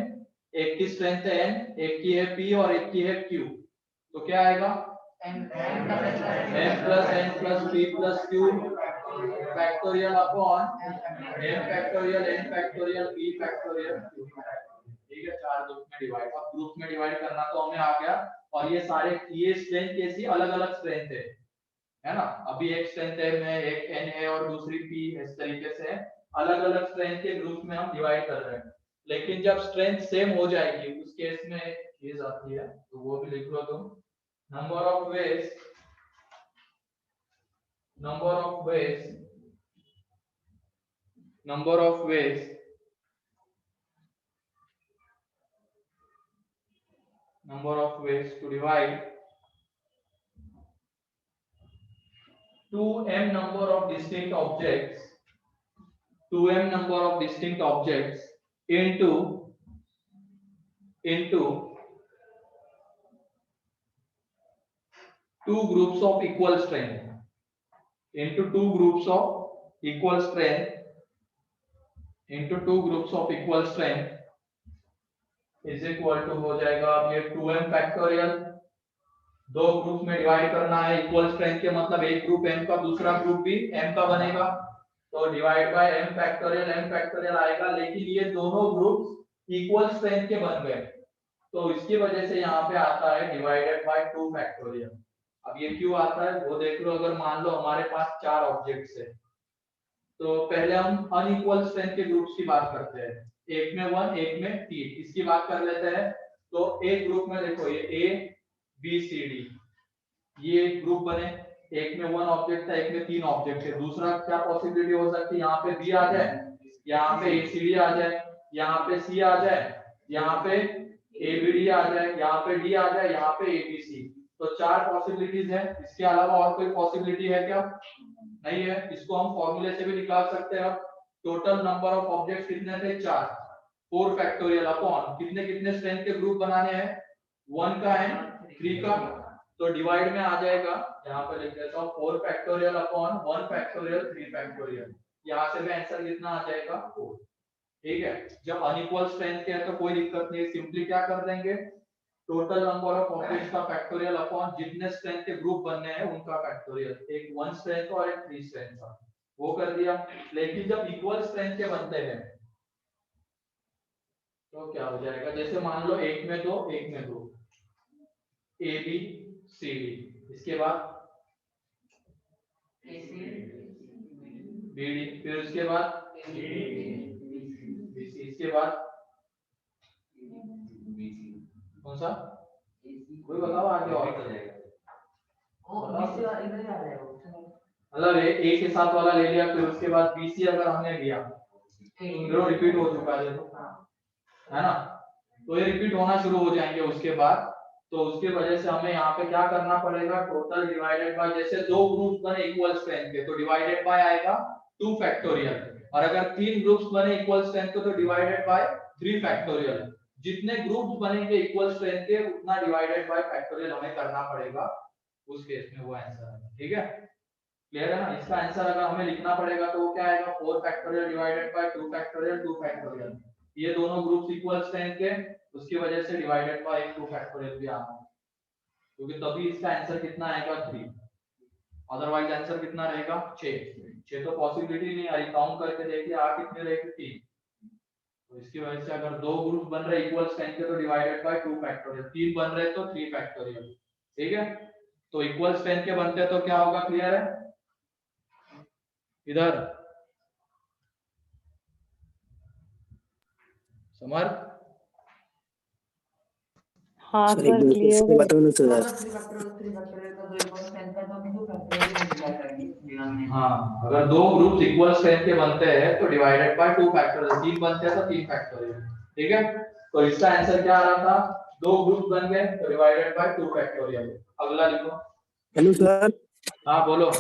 एक की स्ट्रेंथ है n, एक की है p और एक की है q। तो क्या आएगा m plus n plus p plus q factorial upon m factorial n factorial p factorial q। ठीक है, 4 ग्रुप में डिवाइड। अब ग्रुप में डिवाइड करना तो हमें आ गया। और ये सारे ये स्ट्रेंथ कैसी अलग अलग स्ट्रेंथ है ना। अभी एक स्ट्रेंथ है में एक n है और दूसरी p, इस तरीके से अलग अलग स्ट्रेंथ के ग्रुप में हम डिवाइड कर रहे हैं। लेकिन जब स्ट्रेंथ सेम हो जाएगी उस केस में एक चीज आती है, तो वो भी लिख लो तुम। Number of veg number of ways to divide 2m number of distinct objects into two groups of equal strength is equal to हो जाएगा। अब ये 2m फैक्टोरियल, दो ग्रुप में डिवाइड करना है इक्वल स्ट्रेंथ के, मतलब एक ग्रुप m का दूसरा ग्रुप भी m का बनेगा, तो डिवाइड बाय m फैक्टोरियल आएगा। लेकिन ये दोनों ग्रुप्स इक्वल स्ट्रेंथ के बन गए, तो इसकी वजह से यहाँ पे आता है डिवाइडेड बाय 2 फैक्टोरियल। अब ये क्यों आता है वो देख लो। अगर मान लो हमारे पास 4 ऑब्जेक्ट्स है, तो पहले हम अनइक्वल स्ट्रेंथ के ग्रुप्स की बात करते हैं। एक में 1, एक में 3, इसकी बात कर लेते हैं। तो एक ग्रुप में देखो ये A B C D, ये एक ग्रुप बने। एक में 1 ऑब्जेक्ट है, एक में 3 ऑब्जेक्ट है। दूसरा क्या पॉसिबिलिटी हो सकती है, यहाँ पे B आ जाए, यहाँ पे ACD आ जाए, यहाँ पे C आ जाए, यहाँ पे ABD आ जाए, यहाँ पे D आ जाए, यहाँ पे ABC। तो 4 पॉसिबिलिटीज है। इसके अलावा और कोई पॉसिबिलिटी है क्या? नहीं है। इसको हम फॉर्मूले से भी निकाल सकते हैं। टोटल नंबर ऑफ ऑब्जेक्ट्स कितने थे? 4। 4 फैक्टोरियल अपॉन कितने स्ट्रेंथ के ग्रुप बनाने हैं? 1 का है 3 का, तो डिवाइड में आ जाएगा। यहाँ पे लिख देता हूँ 4 फैक्टोरियल अपॉन 1 फैक्टोरियल 3 फैक्टोरियल। यहाँ से भी आंसर कितना आ जाएगा? 4। ठीक है, जब अनइक्वल स्ट्रेंथ के है तो कोई दिक्कत नहीं है। सिंपली क्या कर देंगे, टोटल नंबर ऑफ ऑब्जेक्ट्स का फैक्टोरियल अपॉन जितने स्ट्रेंथ के ग्रुप बनने हैं उनका फैक्टोरियल। एक 1 स्ट्रेंथ और एक 3 स्ट्रेंथ का, वो कर दिया। लेकिन जब इक्वल स्ट्रेंथ के बनते हैं तो क्या हो जाएगा, जैसे मान लो एक में 2, एक में 2, ए बी सी डी, इसके बाद बी डी, फिर उसके बाद बी सी, इसके बाद कौन सा? कोई बताओ आगे और मतलब ए के साथ वाला ले लिया, फिर उसके बाद बीसी अगर हमने लिया तो रिपीट हो चुका है ना, तो ये रिपीट होना शुरू हो जाएंगे उसके बाद। तो उसके वजह से हमें यहाँ पे क्या करना पड़ेगा, टोटल डिवाइडेड बाय, जैसे 2 ग्रुप्स बने इक्वल स्ट्रेंथ के तो डिवाइडेड बाय आएगा 2 फैक्टोरियल, और अगर 3 ग्रुप्स बने इक्वल स्ट्रेंथ के तो डिवाइडेड बाय 3 फैक्टोरियल। जितने ग्रुप्स बनेंगे इक्वल स्ट्रेंथ के उतना डिवाइडेड बाय फैक्टोरियल हमें करना पड़ेगा उस केस में, वो आंसर है। ठीक है, क्लियर है ना। इसका आंसर अगर हमें लिखना पड़ेगा तो वो क्या आएगा, 4 factorial divided bye 2 factorial 2 factorial. ये दोनों ग्रुप्स इक्वल स्ट्रेंथ के, उसकी वजह से डिवाइडेड बाय 2 फैक्टोरियल भी आना, क्योंकि तभी इसका आंसर कितना आएगा 3, अदरवाइज आंसर कितना रहेगा 6 तो पॉसिबिलिटी नहीं आ रही। काउंट करके देखिए आ कितने रहेगी 3, तो इसकी वजह से अगर 2 ग्रुप बन रहे इक्वल स्ट्रेंथ के तो डिवाइडेड बाय 2 फैक्टोरियल, 3 बन रहे तो 3 फैक्टोरियल। ठीक है, तो इक्वल स्ट्रेंथ के बनते हैं तो क्या होगा, क्लियर है? इधर समर, हाँ सर एक सर बार क्लियर इसको है। बताओ ना सर। हाँ, अगर 2 ग्रुप्स इक्वल स्ट्रेंथ के बनते हैं तो डिवाइडेड बाय 2 फैक्टोरियल, 3 बनते हैं तो 3 फैक्टोरियल। ठीक है, तो इसका आंसर क्या आ रहा था, 2 ग्रुप बन गए तो डिवाइडेड बाय 2 फैक्टोरियल। अगला लिखो। Hello sir. हाँ बोलो।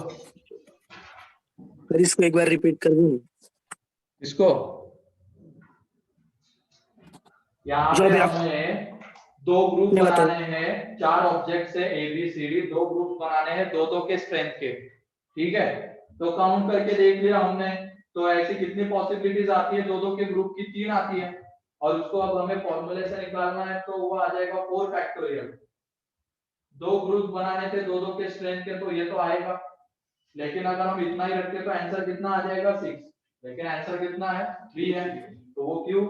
सर इसको एक बार रिपीट कर दूं? इसको यहाँ पे हमें 2 ग्रुप बनाने हैं, 4 ऑब्जेक्ट्स है A B C D, 2 group बनाने हैं 2-2 के स्ट्रेंथ के। ठीक है, तो काउंट करके देख लिया हमने, तो ऐसी कितनी पॉसिबिलिटीज आती है, दो दो के ग्रुप की 3 आती है, और उसको अब हमें फॉर्मूले से निकालना है, तो वो आ जाएगा 4 फैक्टोरियल। दो ग्रुप बनाने थे दो दो के स्ट्रेंथ के, तो ये तो आएगा, लेकिन अगर हम इतना ही रखते तो आंसर कितना आ जाएगा 6, लेकिन आंसर कितना है 3 है। तो वो क्यों?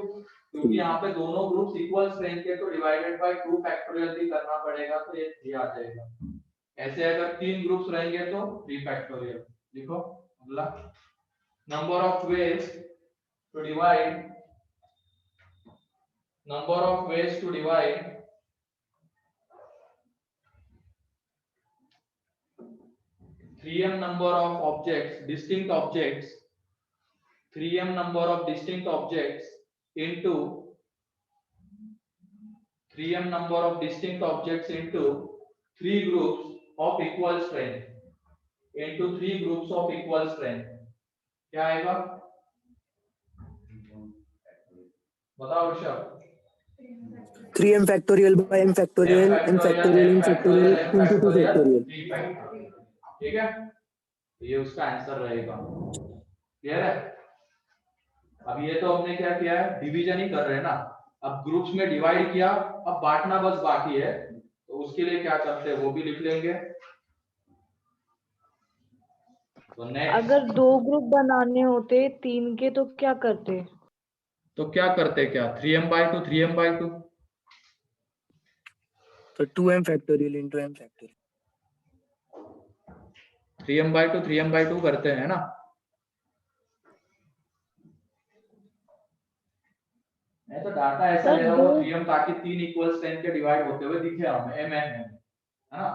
क्योंकि यहाँ पे दोनों ग्रुप्स इक्वल स्ट्रेंथ के, तो डिवाइडेड बाय 2 फैक्टोरियल भी करना पड़ेगा, तो ये 3 आ जाएगा। ऐसे अगर 3 ग्रुप्स रहेंगे तो 3 फैक्टोरियल। लिखो अगला, number of ways to divide, number of ways to divide number of objects, distinct objects, 3m number of distinct objects into 3m number of distinct objects into 3 groups of equal strength, into 3 groups of equal strength। क्या आएगा बताओ Rishabh? 3m factorial by m factorial n factorial n factorial into 2 factorial। ठीक है, ये उसका answer रहेगा। Clear है? अब ये तो हमने क्या किया है, डिवीजन ही कर रहे हैं ना, अब ग्रुप्स में डिवाइड किया, अब बांटना बस बाकी है, तो उसके लिए क्या करते हैं वो भी लिख लेंगे। तो नेक्स्ट, अगर 2 ग्रुप बनाने होते 3 के तो क्या करते? तो क्या करते, क्या 3m/2 3m/2, तो 2m factorial into m factorial। 3m/2 3m/2 करते हैं ना। मैं तो डाटा ऐसा ले रहा हूँ 3m, ताकि 3 इक्वल स्ट्रेंथ के डिवाइड होते हुए दिखे हमें m है ना।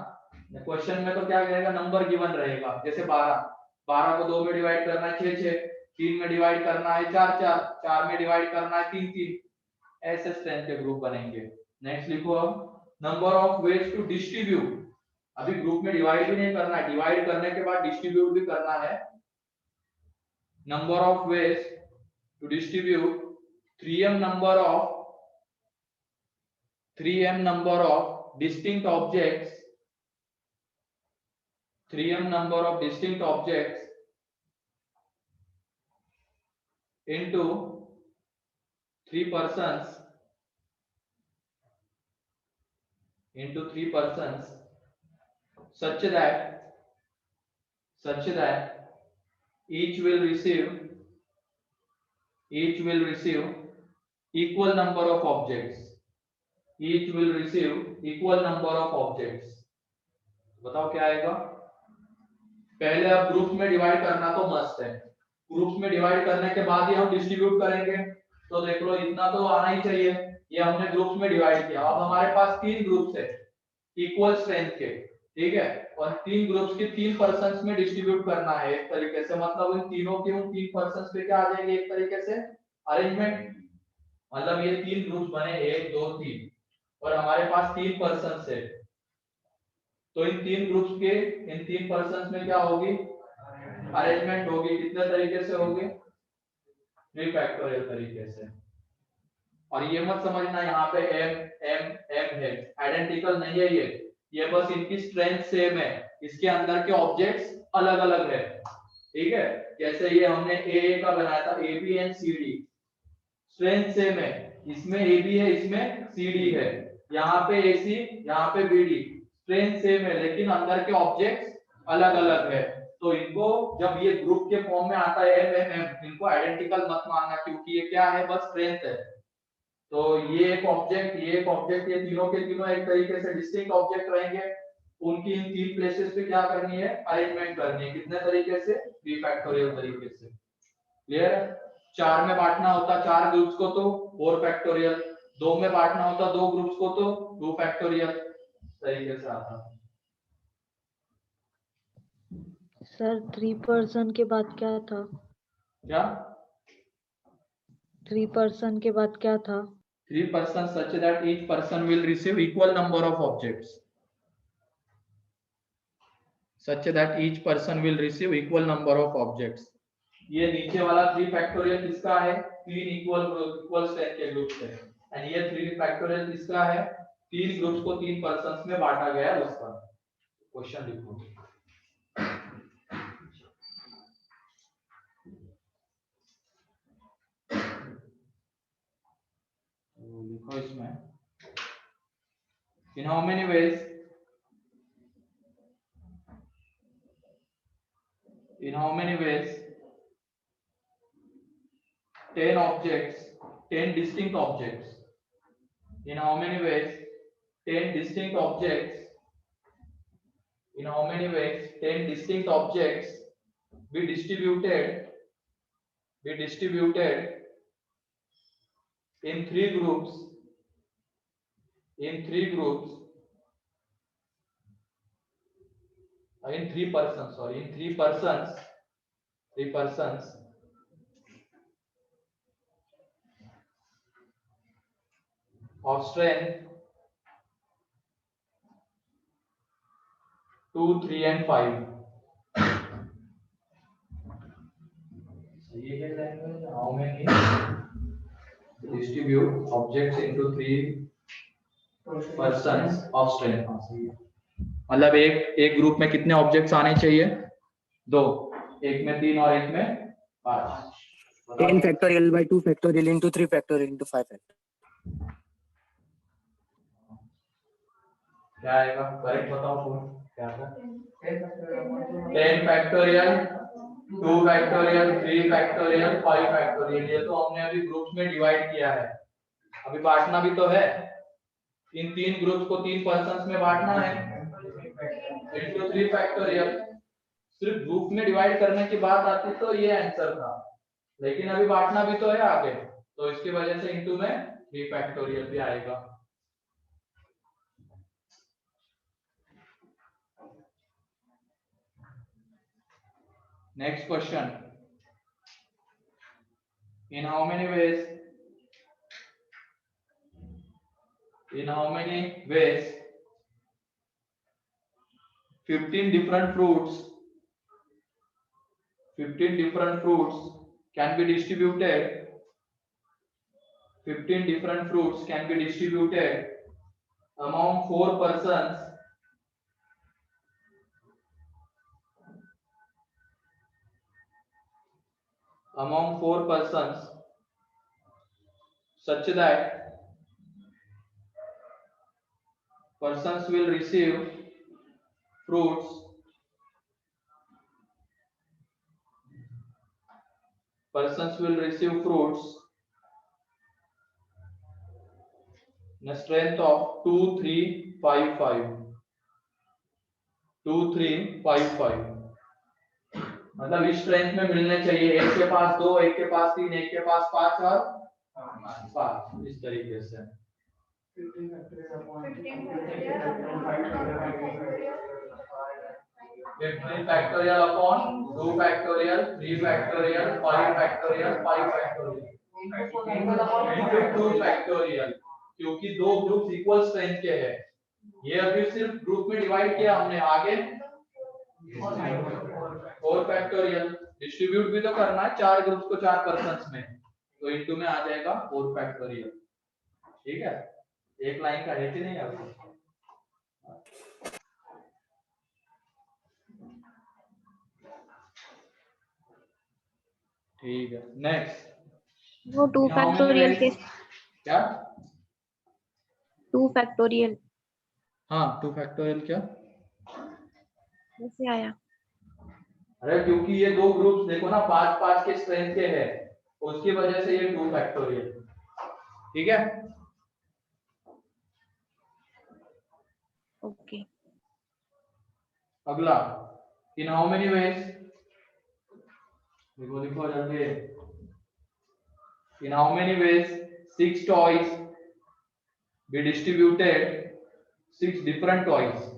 क्वेश्चन में तो क्या करेगा, नंबर गिवन रहेगा, जैसे 12 को 2 में डिवाइड करना है 6 3 में डिवाइड करना है 4 में डिवाइड करना है 3, ऐसे स्ट्रेंथ के ग्रुप बनेंगे। नेक्स्ट लिखो अब, number of ways to distribute, अभी ग्रुप में डिवाइड भी नहीं करना है, डिवाइड करने के बाद डिस्ट्रीब्यूट भी करना है। Number of ways to distribute 3m number of distinct objects, 3m number of distinct objects into 3 persons, such that each will receive equal number of objects, बताओ क्या आएगा। पहले अब ग्रुप्स में डिवाइड करना तो मस्त है, ग्रुप्स में डिवाइड करने के बाद ही हम डिस्ट्रीब्यूट करेंगे, तो देख लो इतना तो आना ही चाहिए। ये हमने ग्रुप्स में डिवाइड किया, अब हमारे पास 3 ग्रुप्स है इक्वल स्ट्रेंथ के, ठीक है, और 3 ग्रुप्स के 3 पर्सन्स में डिस्ट्रीब्यूट करना है एक तरीके से, मतलब इन तीनों के उन 3 पर्सन्स पे क्या आ जाएंगे एक तरीके से अरेंजमेंट, मतलब ये 3 ग्रुप्स बने 1 2 3, और हमारे पास 3 पर्सन्स है, तो इन 3 ग्रुप्स के इन 3 पर्सन्स में क्या होगी, अरेंजमेंट होगी। कितने तरीके से होगी, 3 फैक्टोरियल तरीके से। और ये मत समझना यहाँ पे m है, आइडेंटिकल नहीं है ये बस इनकी स्ट्रेंथ सेम है, इसके अंदर के ऑब्जेक्ट्स अलग अलग है, ठीक है। जैसे ये हमने a का बनाया था, AB and CD, strength same है, इसमें AB है इसमें CD है, यहाँ पे AC यहाँ पे BD, स्ट्रेंथ सेम है लेकिन अंदर के ऑब्जेक्ट्स अलग अलग है। तो इनको जब ये ग्रुप के फॉर्म में आता है m, इनको आइडेंटिकल मत मानना, क्योंकि ये क्या है, बस स्ट्रेंथ है। तो ये एक ऑब्जेक्ट ये तीनों के तीनों एक तरीके से डिस्टिंक्ट ऑब्जेक्ट रहेंगे, उनकी इन 3 प्लेसेस पे क्या करनी है, अरेंजमेंट करनी है। कितने तरीके से, 3 फैक्टोरियल तरीके से। क्लियर है? 4 में बांटना होता 4 ग्रुप्स को तो 4 फैक्टोरियल, 2 में बांटना होता 2 ग्रुप्स को तो 2 फैक्टोरियल तरीके से आता। सर 3% के बाद क्या था? क्या 3% के बाद क्या था? 3% such that each person will receive equal number of objects, such that each person will receive equal number of objects। ये नीचे वाला 3 फैक्टोरियल किसका है, 3 इक्वल स्ट्रेंथ के ग्रुप है, एंड ये 3 फैक्टोरियल किसका है, 3 ग्रुप्स को 3 पर्सन्स में बांटा गया है उसका। क्वेश्चन लिखो, इसमें in how many ways in how many ways 10 objects 10 distinct objects in how many ways 10 distinct objects in how many ways 10 distinct objects be distributed in three groups in three persons of strength 2, 3 and 5. So ये language how many distribute objects into three persons of strength. मतलब एक group में कितने objects आने चाहिए? 2, एक में 3 और एक में 5. 10 factorial by 2 factorial into 3 factorial into 5 factorial. क्या आएगा? करेक्ट बताओ कौन क्या था? 10 फैक्टोरियल 2 फैक्टोरियल 3 फैक्टोरियल 5 फैक्टोरियल. ये तो हमने अभी ग्रुप्स में डिवाइड किया है. अभी बांटना भी तो है. इन 3 ग्रुप्स को 3 पर्सन्स में बांटना है into 3 फैक्टोरियल. सिर्फ ग्रुप में डिवाइड करने की बात आती तो ये आंसर था, लेकिन अभी बांटना भी तो है आगे, तो इसकी वजह से इनटू में 3 फैक्टोरियल भी आएगा. Next question. In how many ways 15 different fruits can be distributed 15 different fruits can be distributed among 4 persons such that persons will receive fruits in a strength of 2, 3, 5, 5. 2, 3, 5, 5. मतलब इस स्ट्रेंथ में मिलने चाहिए. एक के पास 2, एक के पास 3, एक के पास 5 और 5. इस तरीके से 15 factorial upon 2 factorial 3 factorial 5 factorial 5 factorial into 2 factorial. क्योंकि दो ग्रुप इक्वल स्ट्रेंथ के हैं. ये अभी सिर्फ ग्रुप में डिवाइड किया हमने. आगे 4 फैक्टोरियल डिस्ट्रीब्यूट भी तो करना है 4 ग्रुप्स को 4 पर्सन्स में, तो इनटू में आ जाएगा 4 फैक्टोरियल. ठीक है, एक लाइन का है कि नहीं आपको? ठीक है. नेक्स्ट वो 2 फैक्टोरियल के क्या? 2 फैक्टोरियल हाँ 2 फैक्टोरियल क्या कैसे आया? अरे क्योंकि ये दो ग्रुप्स देखो ना 5-5 के स्ट्रेंथ के हैं, उसकी वजह से ये 2 फैक्टोरियल. ठीक है. ओके. अगला इन हाउ मेनी वेज लिखो जल्दी. In how many ways 6 toys be distributed 6 different toys.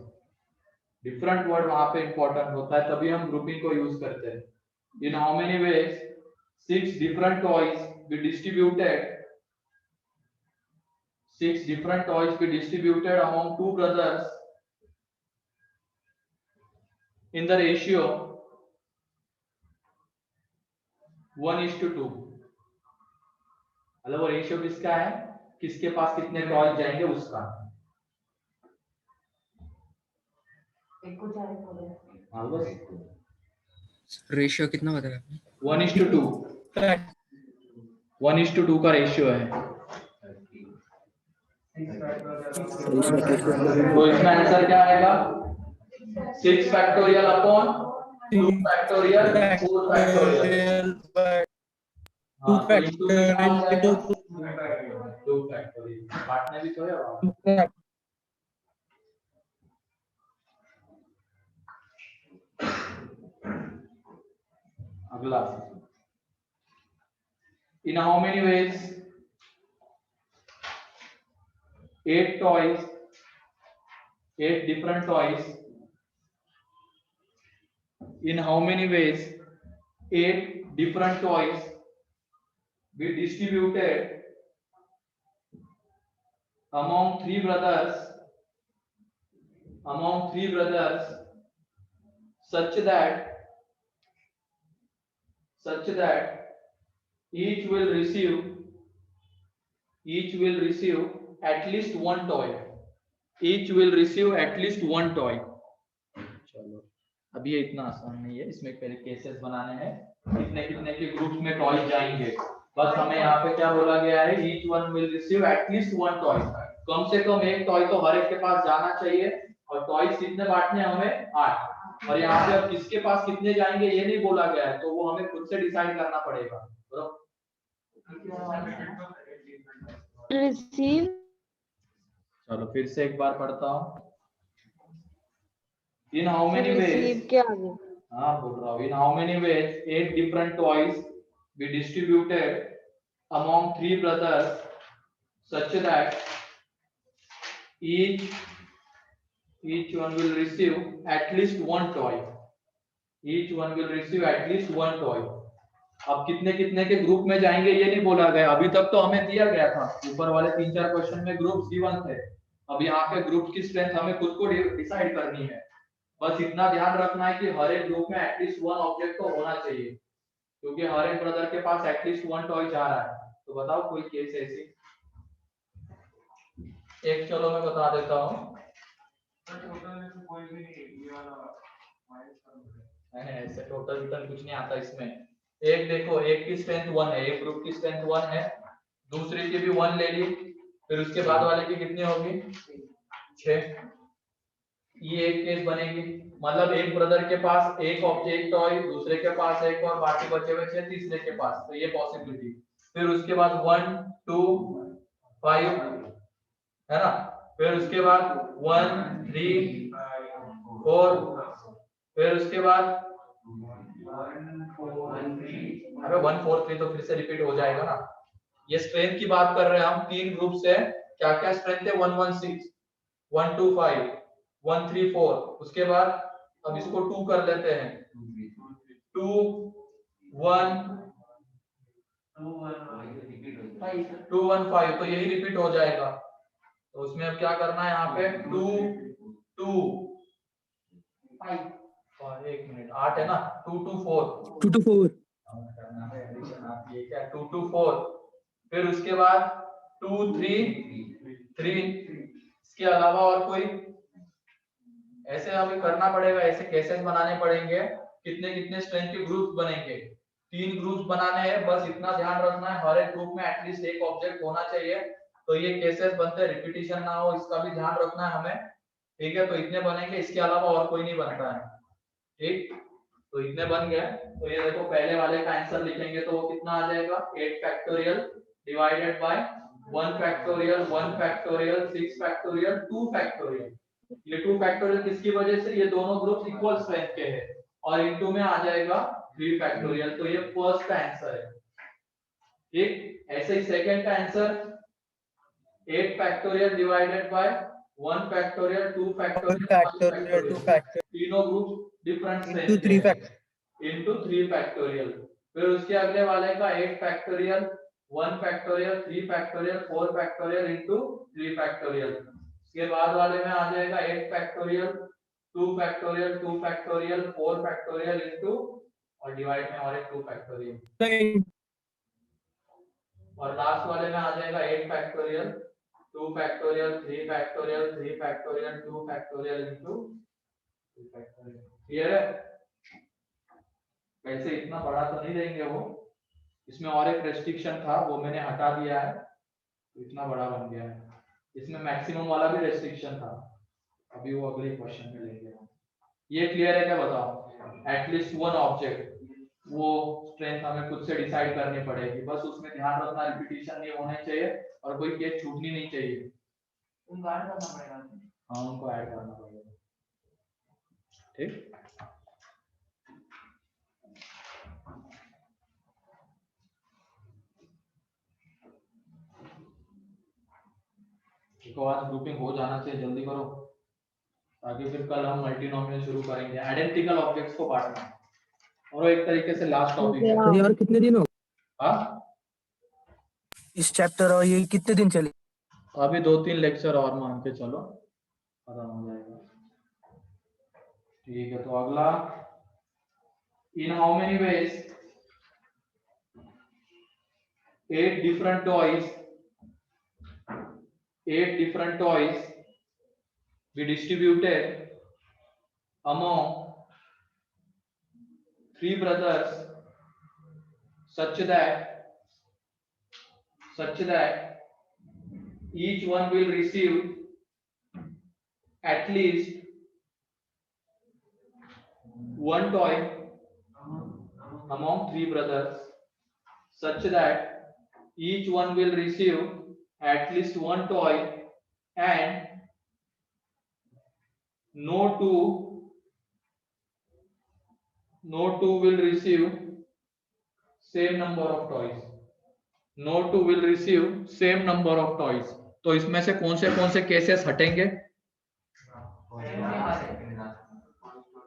Different word वहां पे इंपॉर्टेंट होता है, तभी हम ग्रुपिंग को यूज करते हैं. In how many ways 6 different toys be distributed 6 different toys be distributed among 2 brothers in the ratio 1:2. मतलब वो रेशियो किसका है? किसके पास कितने टॉयज जाएंगे उसका. हाँ बस रेशियो कितना बताया आपने? 1:2. 1:2 का रेशियो है. तो इसमें आंसर क्या आएगा 6 फैक्टोरियल अपॉन 2 फैक्टोरियल 4 फैक्टोरियल हाँ तो इंटू में क्या आ जाएगा 2 फैक्टोरियल काटने भी तो है अगला in how many ways 8 toys 8 different toys in how many ways 8 different toys be distributed among three brothers such that each will receive at least one toy चलो अब ये इतना आसान नहीं है इसमें पहले केसेस बनाने हैं कितने कितने के ग्रुप्स में टॉय जाएंगे बस हमें यहाँ पे क्या बोला गया है each one will receive at least one toy कम से कम एक टॉय तो हर एक के पास जाना चाहिए और टॉयज कितने बांटने हैं हमें 8 और यहाँ पे अब किसके पास कितने जाएंगे ये नहीं बोला गया है तो वो हमें खुद से डिसाइड करना पड़ेगा रिसीव चलो फिर से एक बार पढ़ता हूँ in how many receive ways के आगे हाँ बोल रहा हूँ in how many ways 8 different toys be distributed among 3 brothers such that each one will receive at least one toy अब कितने कितने के ग्रुप में जाएंगे ये नहीं बोला गया अभी तक तो हमें दिया गया था ऊपर वाले 3-4 क्वेश्चन में ग्रुप्स गिवन थे अब यहाँ पे ग्रुप की स्ट्रेंथ हमें खुद को डिसाइड करनी है बस इतना ध्यान रखना है कि हर एक ग्रुप में एटलीस्ट वन ऑब्जेक्ट तो होना चाहिए क्योंकि हर एक ब्रदर के पास एटलीस्ट वन टॉय जा रहा है तो बताओ कोई केस ऐसी एक चलो मैं बता देता हूँ ऐसे टोटल रिटर्न कुछ नहीं आता इसमें एक देखो एक की स्ट्रेंथ 1 है एक ग्रुप की स्ट्रेंथ 1 है दूसरे की भी 1 ले ली फिर उसके बाद वाले की कितनी होगी 6 ये एक केस बनेगी मतलब एक ब्रदर के पास एक ऑब्जेक्ट टॉय दूसरे के पास एक और बाकी बचे हुए 6 तीसरे के पास तो ये पॉसिबिलिटी फिर उसके बाद 1 2 5 है ना फिर उसके बाद 1 3 4 फिर उसके बाद अबे 1 4 3 तो फिर से रिपीट हो जाएगा ना ये स्ट्रेंथ की बात कर रहे हैं हम 3 ग्रुप से क्या क्या स्ट्रेंथ है 1 1 6 1 2 5 1 3 4 उसके बाद अब इसको 2 कर लेते हैं 2 1 2 1 5 तो यही रिपीट हो जाएगा तो उसमें अब क्या करना है यहाँ पे 2 2 5 और 1 मिनट 8 है ना 2 2 4 2 to 4 करना है एडिशन आप ये क्या 2 2 4 फिर उसके बाद 2 3 इसके अलावा और कोई ऐसे हमें करना पड़ेगा ऐसे केसेस बनाने पड़ेंगे कितने कितने स्ट्रेंथ के ग्रुप्स बनेंगे 3 ग्रुप्स बनाने हैं बस इतना ध्यान रखना है हर एक ग्रुप में एटलीस्ट एक ऑब्जेक्ट होना चाहिए तो ये केसेस बनते हैं रिपीटिशन ना हो इसका भी ध्यान रखना है हमें ठीक है तो इतने बनेंगे इसके अलावा और कोई नहीं बनता है ठीक तो इतने बन गए तो ये देखो पहले वाले का आंसर लिखेंगे तो वो कितना आ जाएगा 8 factorial divided by 1 factorial 1 factorial 6 factorial 2 factorial ये 2 फैक्टोरियल किसकी वजह से ये दोनों ग्रुप्स इक्वल स्ट्रेंथ के हैं और इनटू में आ जाएगा 3 फैक्टोरियल तो ये फर्स्ट का आंसर है ठीक ऐसे ही सेकंड का answer 8 factorial divided by 1 factorial 2 factorial 2 factorial तीनों group different strength into 3 factorial फिर उसके अगले वाले का 8 factorial 1 factorial 3 factorial 4 factorial into 3 factorial इसके बाद वाले में आ जाएगा 8 factorial 2 factorial 2 factorial 4 factorial into और डिवाइड में और एक 2 फैक्टोरियल और लास्ट वाले में आ जाएगा 8 factorial 2 factorial 3 factorial 3 factorial 2 factorial into 2 factorial clear है वैसे इतना बड़ा तो नहीं देंगे वो इसमें और एक रेस्ट्रिक्शन था वो मैंने हटा दिया है इतना बड़ा बन गया है इसमें मैक्सिमम वाला भी रेस्ट्रिक्शन था, अभी वो अगले क्वेश्चन में लेंगे। ये क्लियर है क्या बताओ? एटलीस्ट वन ऑब्जेक्ट, वो स्ट्रेंथ हमें खुद से डिसाइड करनी पड़ेगी, बस उसमें ध्यान रखना रिपीटिशन नहीं होना चाहिए और कोई केस छूटनी नहीं चाहिए। उनको ऐड करना पड़ेगा। हाँ, उनको ऐड करना पड़ेगा। ठीक, तो आज ग्रुपिंग हो जाना चाहिए, जल्दी करो ताकि फिर कल हम मल्टीनोमियल शुरू करेंगे। आइडेंटिकल ऑब्जेक्ट्स को बांटना और एक तरीके से लास्ट टॉपिक है। ये और कितने दिन हो हाँ, इस चैप्टर और ये कितने दिन चले? अभी 2-3 लेक्चर और मान के चलो, खत्म हो जाएगा। ठीक है, तो अगला, in how many ways 8 different toys be distributed among 3 brothers such that each one will receive at least one toy among 3 brothers, such that each one will receive at least one toy and no two will receive same number of toys. No two will receive same number of toys. तो इसमें से कौन से cases हटेंगे?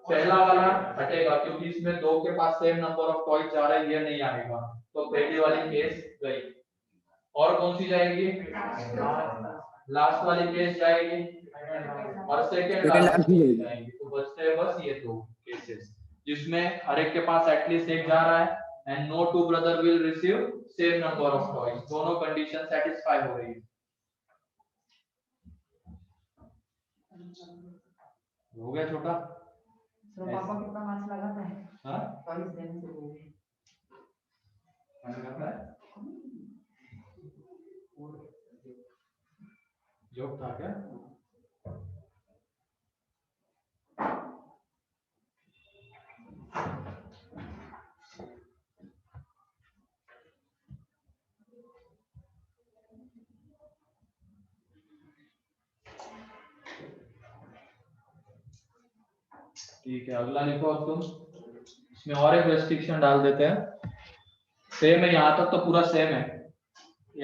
पहला वाला हटेगा क्योंकि इसमें 2 के पास सेम नंबर ऑफ टॉयज जा रहा है, ये नहीं आएगा, तो पहली वाली केस गई। और कौन सी जाएगी? लास्ट वाली केस जाएगी और सेकंड लास्ट जाएगी। तो बचते हैं बस ये 2 केसेस जिसमें हर एक के पास एटलीस्ट एक जा रहा है and no 2 brother will receive same number of toys. दोनों कंडीशन सेटिस्फाई हो रही है। हो गया छोटा? तो पापा कितना मार्क्स लगाता है? हाँ, 22 देने से बोल रहे मैंने कहा है जोक था क्या? ठीक है, अगला लिखो अब तुम। इसमें और एक रेस्ट्रिक्शन डाल देते हैं। सेम है, यहाँ तक तो पूरा सेम है,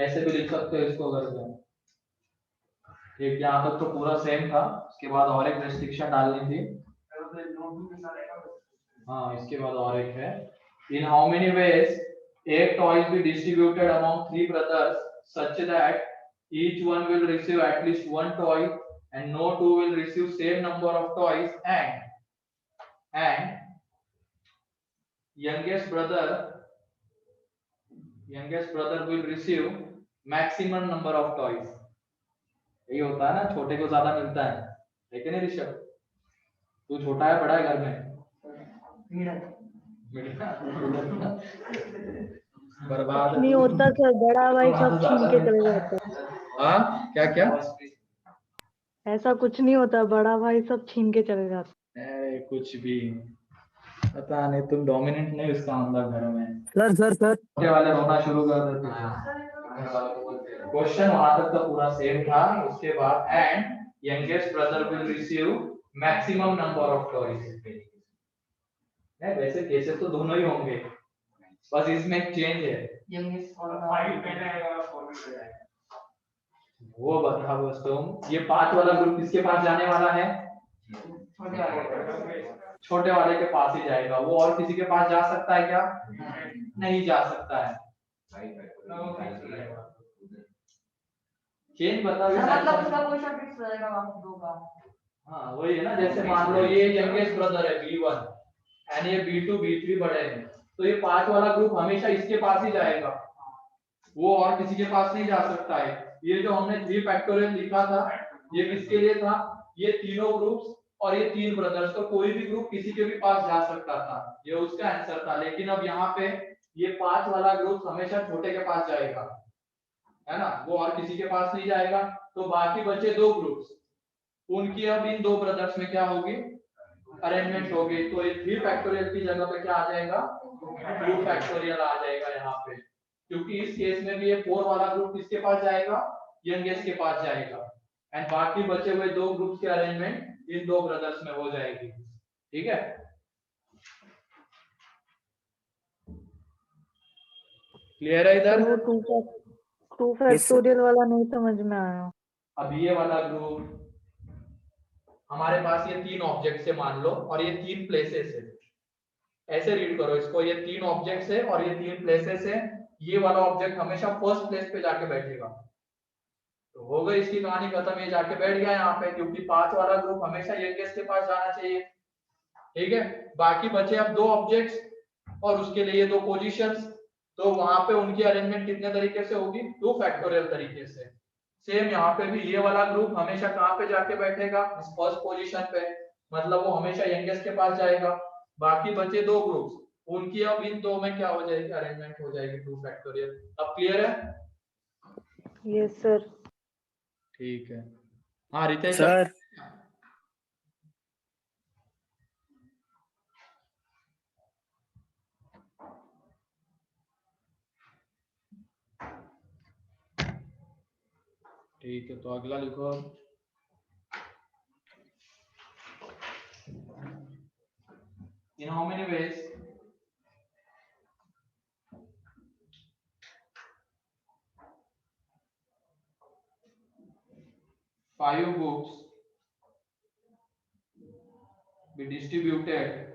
ऐसे भी लिख सकते हो इसको अगर तुम। ठीक, यहाँ तक तो पूरा सेम था, इसके बाद और एक रेस्ट्रिक्शन डालनी थी। हाँ, इसके बाद और एक है, in how many ways 8 toys be distributed among 3 brothers such that each one will receive at least one toy and no two will receive same number of toys and youngest brother will receive maximum number of toys। यही होता है ना, छोटे को ज्यादा मिलता है, लेकिन नहीं ऋषभ, तू छोटा है बड़ा है घर में? बर्बाद नहीं होता सर, बड़ा भाई सब छीन के चले जाता है। हाँ, क्या ऐसा कुछ नहीं होता, बड़ा भाई सब छीन के चले जाते हैं। कुछ भी पता नहीं, तुम डोमिनेंट नहीं उसका मतलब घर में। सर छोटे वाले रोना शुरू कर देते हैं। क्वेश्चन वहां तक तो पूरा सेम था, उसके बाद and youngest brother will receive maximum number of toys. वैसे केसेस तो दोनों ही होंगे, बस इसमें एक चेंज है। यंगेस्ट और 5 पहले आएगा, 4 पहले आएगा, वो बता बस तुम। ये 5 वाला ग्रुप किसके पास जाने वाला है? छोटे वाले के पास ही जाएगा। वो और किसी के पास जा सकता है क्या? नहीं जा सकता है। चेंज बता, मतलब उसका क्वेश्चन फिक्स रहेगा बाकी 2 का। हाँ, वही है ना, जैसे मान लो ये यंगेस्ट ब्रदर है B1 एंड ये B2 B3 बड़े हैं, तो ये 5 वाला ग्रुप हमेशा इसके पास ही जाएगा, वो और किसी के पास नहीं जा सकता है। ये जो हमने 3 फैक्टोरियल लिखा था, ये किसके लिए था? ये तीनों ग्रुप्स और ये 3 ब्रदर्स, तो कोई भी ग्रुप किसी के भी पास जा सकता था, ये उसका आंसर था। लेकिन अब यहाँ पे ये 5 वाला ग्रुप हमेशा छोटे के पास जाएगा, है ना, वो और किसी के पास नहीं जाएगा। तो बाकी बचे दो ग्रुप्स, उनकी अब इन दो ब्रदर्स में क्या होगी, अरेंजमेंट होगी। तो ये 3 फैक्टोरियल की जगह पे क्या आ जाएगा, 2 फैक्टोरियल आ जाएगा यहाँ पे, क्योंकि इस केस में भी ये 4 वाला ग्रुप किसके पास जाएगा, यंगेस्ट के पास जाएगा, एंड बाकी बचे हुए दो ग्रुप्स के अरेंजमेंट इन दो ब्रदर्स में हो जाएगी। ठीक है, क्लियर है सर इधर? वो 2 फैक्टोरियल वाला नहीं समझ में आया। अब ये वाला ग्रुप हमारे पास ये 3 ऑब्जेक्ट्स है मान लो, और ये 3 प्लेसेस है, ऐसे रीड करो इसको, ये 3 ऑब्जेक्ट्स है और ये 3 प्लेसेस है। ये वाला ऑब्जेक्ट हमेशा फर्स्ट प्लेस पे जाके बैठेगा, तो हो गई इसकी कहानी खत्म, ये जाके बैठ गया यहाँ पे, क्योंकि 5 वाला ग्रुप हमेशा यंगेस्ट के पास जाना चाहिए। ठीक है, बाकी बचे अब 2 ऑब्जेक्ट्स और उसके लिए 2 पोजीशंस, तो वहां पे उनकी अरेंजमेंट कितने तरीके से होगी, 2 फैक्टोरियल तरीके से। सेम यहाँ पे भी ये वाला ग्रुप हमेशा कहाँ पे जाके बैठेगा, इस फर्स्ट पोजीशन पे, मतलब वो हमेशा यंगेस्ट के पास जाएगा। बाकी बचे 2 ग्रुप्स, उनकी अब इन 2 में क्या हो जाएगी, अरेंजमेंट हो जाएगी 2 फैक्टोरियल। अब क्लियर है? Yes sir. ठीक है, हाँ रितेश सर ठीक है, तो अगला लिखो। In how many ways five books be distributed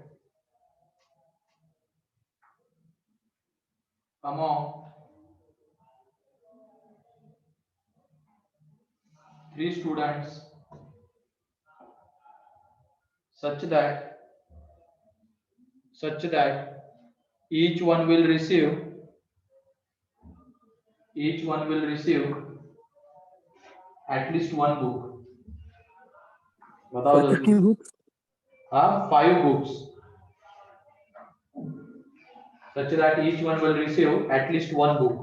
among 3 students such that each one will receive at least one book. बताओ सर जल्दी। कितनी बुक? हाँ, 5 books such that each one will receive at least one book.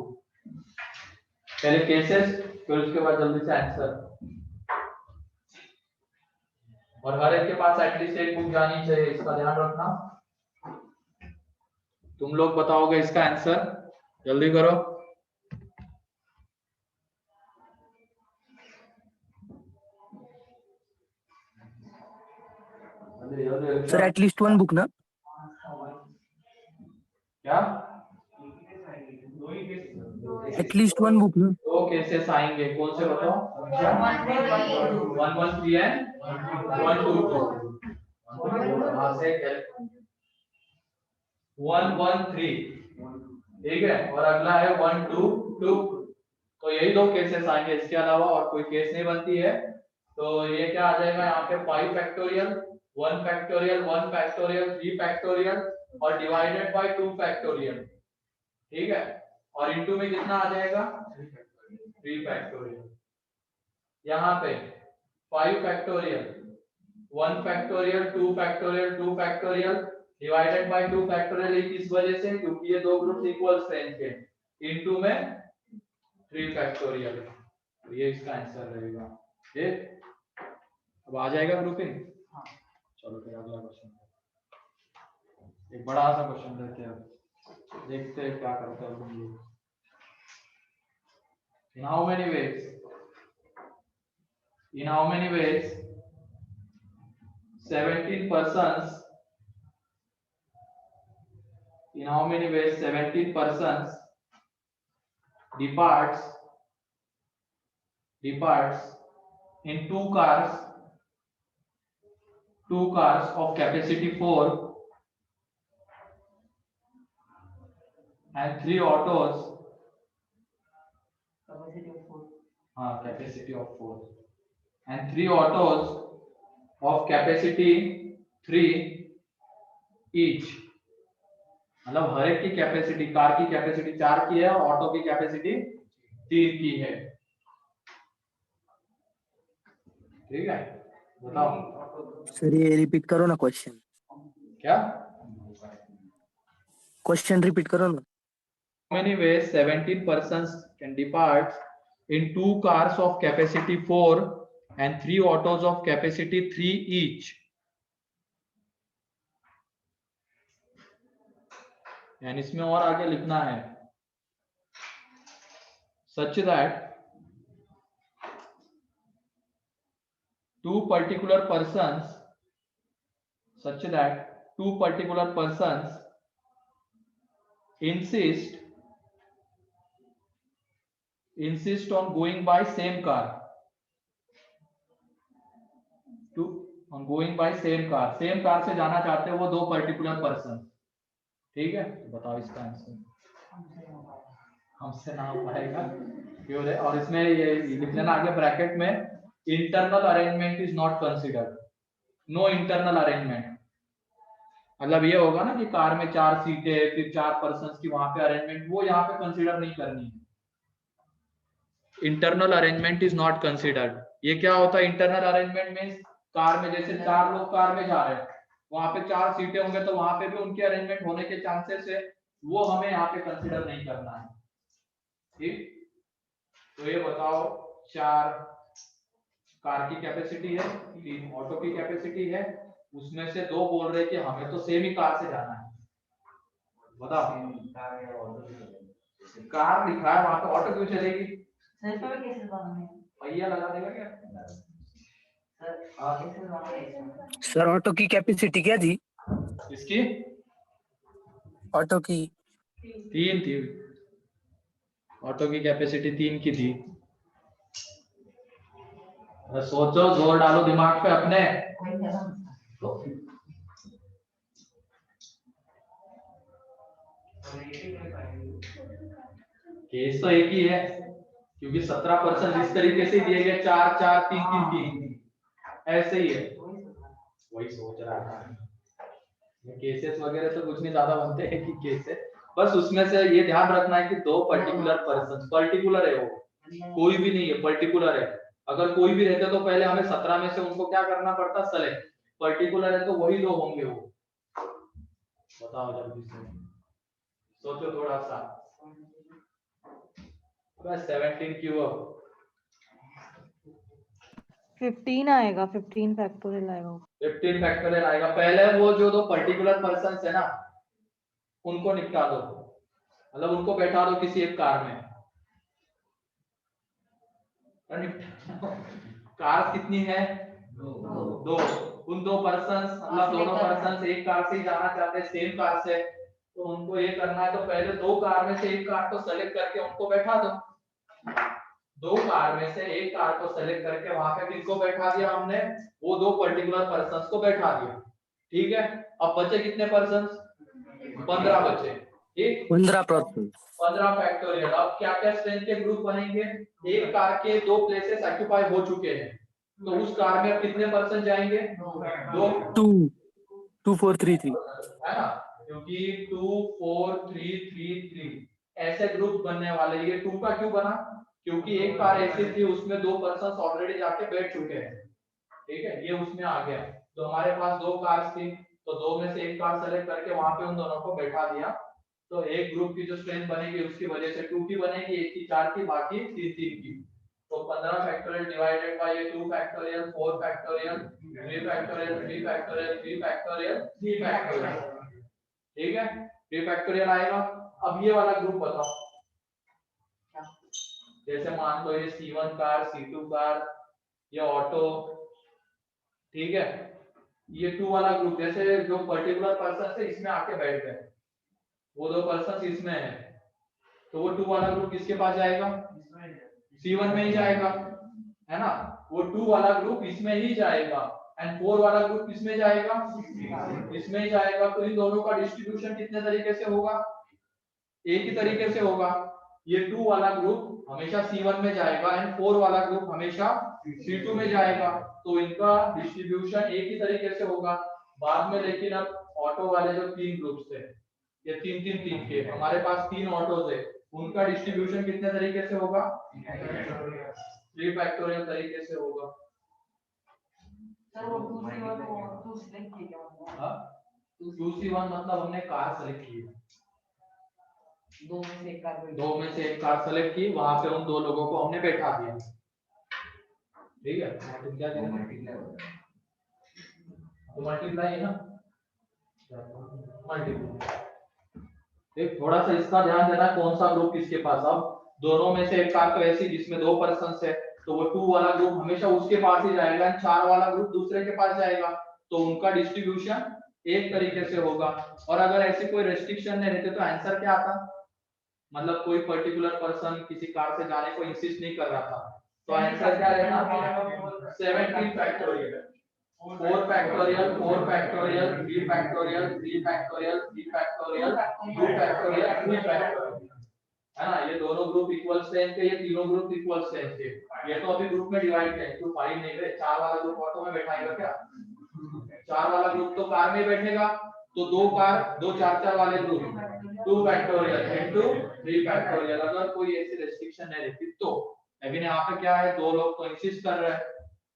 पहले cases, फिर उसके बाद जल्दी से आंसर, और हर एक के पास एटलीस्ट एक बुक जानी चाहिए, इसका ध्यान रखना। तुम लोग बताओगे इसका आंसर, जल्दी करो। सर एटलीस्ट वन बुक ना? क्या? एटलीस्ट वन बुक ना? 2 केसेस आएंगे, कौन से बताओ? 113 एंड 122। 113, ठीक है, और अगला है 122, तो यही 2 केसेस आएंगे, इसके अलावा और कोई केस नहीं बनती है। तो ये क्या आ जाएगा यहाँ पे, 5 फैक्टोरियल, 1 फैक्टोरियल, 1 फैक्टोरियल, 3 फैक्टोरियल और डिवाइडेड बाय 2 फैक्टोरियल। ठीक है, और इनटू में कितना आ जाएगा, 3 फैक्टोरियल। यहाँ पे 5 factorial, 1 factorial, 2 factorial, 2 factorial divided bye 2 factorial, किस वजह से, क्योंकि ये 2 ग्रुप्स इक्वल स्ट्रेंथ के, इनटू में 3 फैक्टोरियल, तो ये इसका आंसर रहेगा। ये अब आ जाएगा ग्रुपिंग। चलो फिर अगला क्वेश्चन, एक बड़ा सा क्वेश्चन लेते हैं, देखते हैं क्या करते हैं हम लोग। In how many ways 17 persons departs in 2 cars of capacity 4 and 3 autos, capacity of 4 and 3 autos of capacity 3 each, मतलब हर एक की कैपेसिटी, कार की कैपेसिटी 4 की है और ऑटो की कैपेसिटी 3 की है। ठीक है, बताओ। सर ये रिपीट करो ना क्वेश्चन। क्या क्वेश्चन रिपीट करो ना। How many ways 17 persons can depart in 2 cars of capacity 4 and 3 autos of capacity 3 each. यानी इसमें और आगे लिखना है such that two particular persons insist on going by same car. Same car से जाना चाहते हैं वो 2 पर्टिकुलर पर्सन. ठीक है, तो बताओ इसका आंसर. हमसे ना हो पाएगा क्यों है. और इसमें ये लिख लेना आगे ब्रैकेट में, internal arrangement is not considered. No internal arrangement मतलब ये होगा ना कि कार में 4 सीटें फिर 4 पर्सन्स की वहां पे अरेंजमेंट, वो यहाँ पे कंसीडर नहीं करनी है. Internal arrangement is not considered. ये क्या होता है इंटरनल अरेंजमेंट में? कार में जैसे 4 लोग कार में जा रहे हैं, वहां पे 4 सीटें होंगे तो वहां पे भी उनके अरेंजमेंट होने के चांसेस है, वो हमें यहाँ पे कंसीडर नहीं करना है. ठीक, तो ये बताओ 4 कार की कैपेसिटी है, 3 ऑटो की कैपेसिटी है, उसमें से 2 बोल रहे कि हमें तो सेम ही कार से जाना है. बताओ, कार लिखा है वहां पे, ऑटो क्यों चलेगी? सर पे कैसे बनाने? पहिया लगा देगा क्या? सर आगे से बनाने. सर ऑटो की कैपेसिटी क्या थी? इसकी ऑटो की 3 थी. ऑटो की कैपेसिटी 3 की थी. सोचो, जोर डालो दिमाग पे अपने. केस तो एक ही है क्योंकि 17% इस तरीके से दिए गए, 4 4 3 3 3 ऐसे ही है. वही सोच रहा था. केसेस वगैरह तो कुछ नहीं ज्यादा बनते हैं कि केसेस, बस उसमें से ये ध्यान रखना है कि 2 पर्टिकुलर पर्सन, पर्टिकुलर है वो, कोई भी नहीं है, पर्टिकुलर है. अगर कोई भी रहते तो पहले हमें 17 में से उनको क्या करना पड़ता? सेलेक्ट. पर्टिकुलर है तो वही 2 होंगे वो. बताओ जल्दी से, सोचो थोड़ा सा. बस 17 क्यों? 15 आएगा, 15 फैक्टोरियल आएगा. 15 फैक्टोरियल आएगा. पहले वो जो 2 पर्टिकुलर पर्सन्स है ना, उनको निपटा दो, मतलब उनको बैठा दो किसी एक कार में. कार कितनी है? 2. उन 2 पर्सन्स, मतलब दोनों पर्सन्स एक कार से ही जाना चाहते हैं, सेम कार से, तो उनको ये करना है तो पहले 2 कार में से एक कार को सेलेक्ट करके उनको बैठा दो. 2 कार में से एक कार को सेलेक्ट करके वहां पे किसको बैठा दिया हमने? वो 2 पर्टिकुलर पर्सन्स को बैठा दिया. ठीक है, अब बचे कितने पर्सन्स? 15 बचे. ठीक, 15 फैक्टोरियल. अब क्या क्या स्ट्रेंथ के ग्रुप बनेंगे? एक कार के 2 प्लेसेस ऑक्यूपाई हो चुके हैं, तो उस कार में अब कितने पर्सन जाएंगे? 2 4 3 3 है ना, क्योंकि 2 4 3 3 3 ऐसे ग्रुप बनने वाले. ये 2 का क्यों बना? क्योंकि एक कार ऐसी थी उसमें 2 पर्सन ऑलरेडी जाके बैठ चुके हैं. ठीक है, ये उसमें आ गया. तो हमारे पास 2 कार्स थी, तो 2 में से एक कार सेलेक्ट करके वहां पे उन दोनों को बैठा दिया, तो एक ग्रुप की जो स्ट्रेंथ बनेगी उसकी वजह से 2 की बनेगी, एक की 4 की, बाकी 3 3 की. तो 15 फैक्टोरियल डिवाइडेड बाय ये 2 factorial, 4 factorial, 3 factorial, 3 factorial, 3 factorial, 3 factorial. ठीक है, 3 फैक्टोरियल आएगा. अब ये वाला ग्रुप बताओ. जैसे मान लो ये C1 कार, C2 कार, ये ऑटो. ठीक है, ये 2 वाला ग्रुप, जैसे जो पर्टिकुलर पर्सन है इसमें आके बैठ गए, वो 2 पर्सन इसमें है, तो वो 2 वाला ग्रुप किसके पास जाएगा? C1 में ही जाएगा, है ना. वो 2 वाला ग्रुप इसमें ही जाएगा, एंड 4 वाला ग्रुप किसमें जाएगा? इसमें ही जाएगा. तो इन दोनों का डिस्ट्रीब्यूशन कितने तरीके से होगा? एक ही तरीके से होगा. ये 2 वाला ग्रुप हमेशा C1 में जाएगा एंड 4 वाला ग्रुप हमेशा C2 में जाएगा. तो इनका डिस्ट्रीब्यूशन एक ही तरीके से होगा. बाद में लेकिन अब ऑटो वाले जो 3 ग्रुप्स थे, ये 3 3 3 के, हमारे पास 3 ऑटोज है, उनका डिस्ट्रीब्यूशन कितने तरीके से होगा? 3 फैक्टोरियल तरीके से होगा. सर वो 2C1 को 2 सिलेक्ट किया क्या? हां, 2C1 मतलब हमने कार सेलेक्ट की है. दो में से एक कार पे दो में से एक कार सेलेक्ट की, वहां पे उन दो लोगों को हमने बैठा दिया। ठीक है, तो क्या करें, मल्टीप्लाई है ना, मल्टीप्लाई। एक थोड़ा सा इसका ध्यान देना कौन सा ग्रुप किसके पास। अब दोनों में से एक कार तो ऐसी जिसमें 2 पर्सन है, तो वो 2 वाला ग्रुप हमेशा उसके पास ही जाएगा, 4 वाला ग्रुप दूसरे के पास जाएगा, तो उनका डिस्ट्रीब्यूशन एक तरीके से होगा। और अगर ऐसी कोई रेस्ट्रिक्शन नहीं रहते तो आंसर क्या आता, मतलब कोई पर्टिकुलर पर्सन किसी कार से जाने को इंसिस्ट नहीं कर रहा था, तो आंसर क्या रहता, 17 factorial, 4 factorial, 4 factorial, 3 factorial, 3 factorial, 3 factorial, 2 factorial, 3 factorial, है ना। ये दोनों ग्रुप इक्वल स्ट्रेंथ के, ये तीनों ग्रुप इक्वल स्ट्रेंथ के। ये तो अभी ग्रुप में डिवाइड है, तो 5 नहीं है, 4 वाला ग्रुप ऑटो में बैठाएगा क्या, 4 वाला ग्रुप तो कार में बैठेगा, तो 2 कार, 2 4 वाले ग्रुप 2 फैक्टोरियल इनटू 3 फैक्टोरियल, अगर कोई ऐसी रेस्ट्रिक्शन नहीं रहती तो। लेकिन यहाँ पे क्या है, 2 लोग तो इंसिस्ट कर रहे हैं,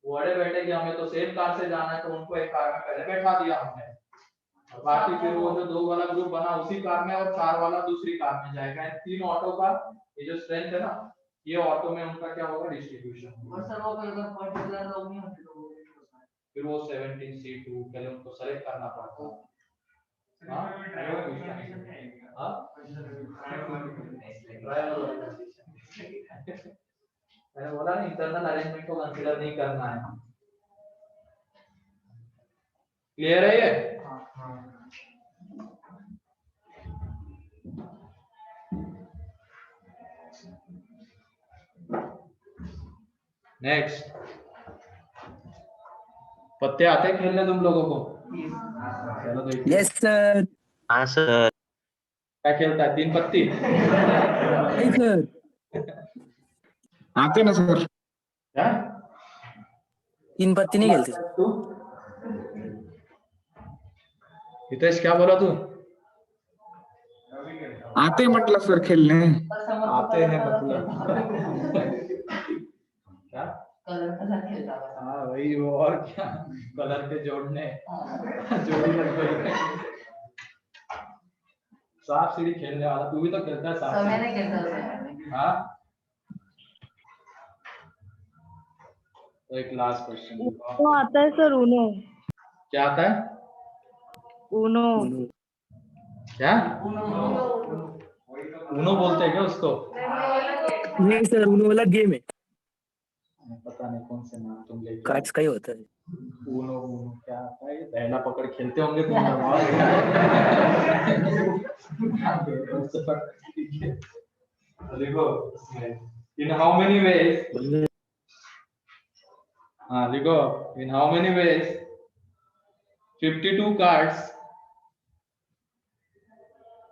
वो अड़े बैठे कि हमें तो सेम कार से जाना है, तो उनको एक कार में पहले बैठा दिया हमने, और बाकी फिर वो जो 2 वाला ग्रुप बना उसी कार में, और 4 वाला दूसरी कार में जाएगा। इन 3 ऑटो का ये जो स्ट्रेंथ है ना, ये ऑटो में उनका क्या होगा, डिस्ट्रीब्यूशन। और सर वो अगर पर्टिकुलर लोग नहीं होते तो फिर वो 17C2 पहले उनको सेलेक्ट करना पड़ता है। मैंने बोला ना, इंटरनल अरेंजमेंट को कंसीडर नहीं करना है। क्लियर है ये? नेक्स्ट, पत्ते आते हैं खेलने तुम लोगों को? चलो देखिए। Yes sir. हाँ सर। क्या खेलता है, 3 पत्ती? नहीं सर। आते ना सर। क्या 3 पत्ती नहीं खेलते सर। तू हितेश क्या बोला तू? आते मतलब सर खेलने। आते हैं मतलब क्या? कलर का साथ खेलता था। हाँ वही, वो और क्या, कलर के जोड़ने, जोड़ी लग गई। सांप सीढ़ी खेलने वाला, तू भी तो खेलता है सांप सब सीढ़ी? मैंने खेलता था। हाँ, तो एक लास्ट क्वेश्चन। वो आता है सर, ऊनो। क्या आता है? ऊनो। क्या ऊनो बोलते हैं क्या उसको? नहीं सर, उनो वाला गेम है। पता नहीं कौन से नाम तुम लेके कार्ड्स का ही होता है। ऊनो ऊनो क्या आता है? ये पहला पकड़ खेलते होंगे तुम लोग। देखो इन हाउ मेनी वेज, हाँ देखो, in how many ways 52 cards,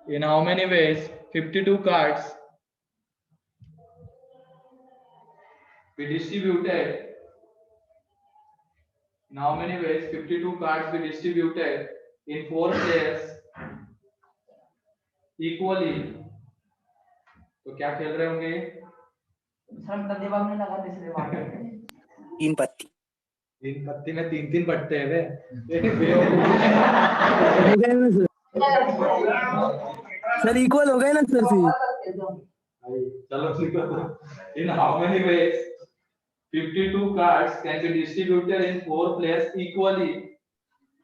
in how many ways 52 cards be distributed, in how many ways 52 cards be distributed in 4 players equally? तो क्या खेल रहे होंगे? सर का दिमाग में लगा तीसरे बार 3 पत्ती 3 पत्ती में 3 बटते हैं वे। हो गए ना सर? सर इक्वल हो गए ना सर फिर? चलो लिखो। In how many ways 52 cards can be distributed in 4 players equally,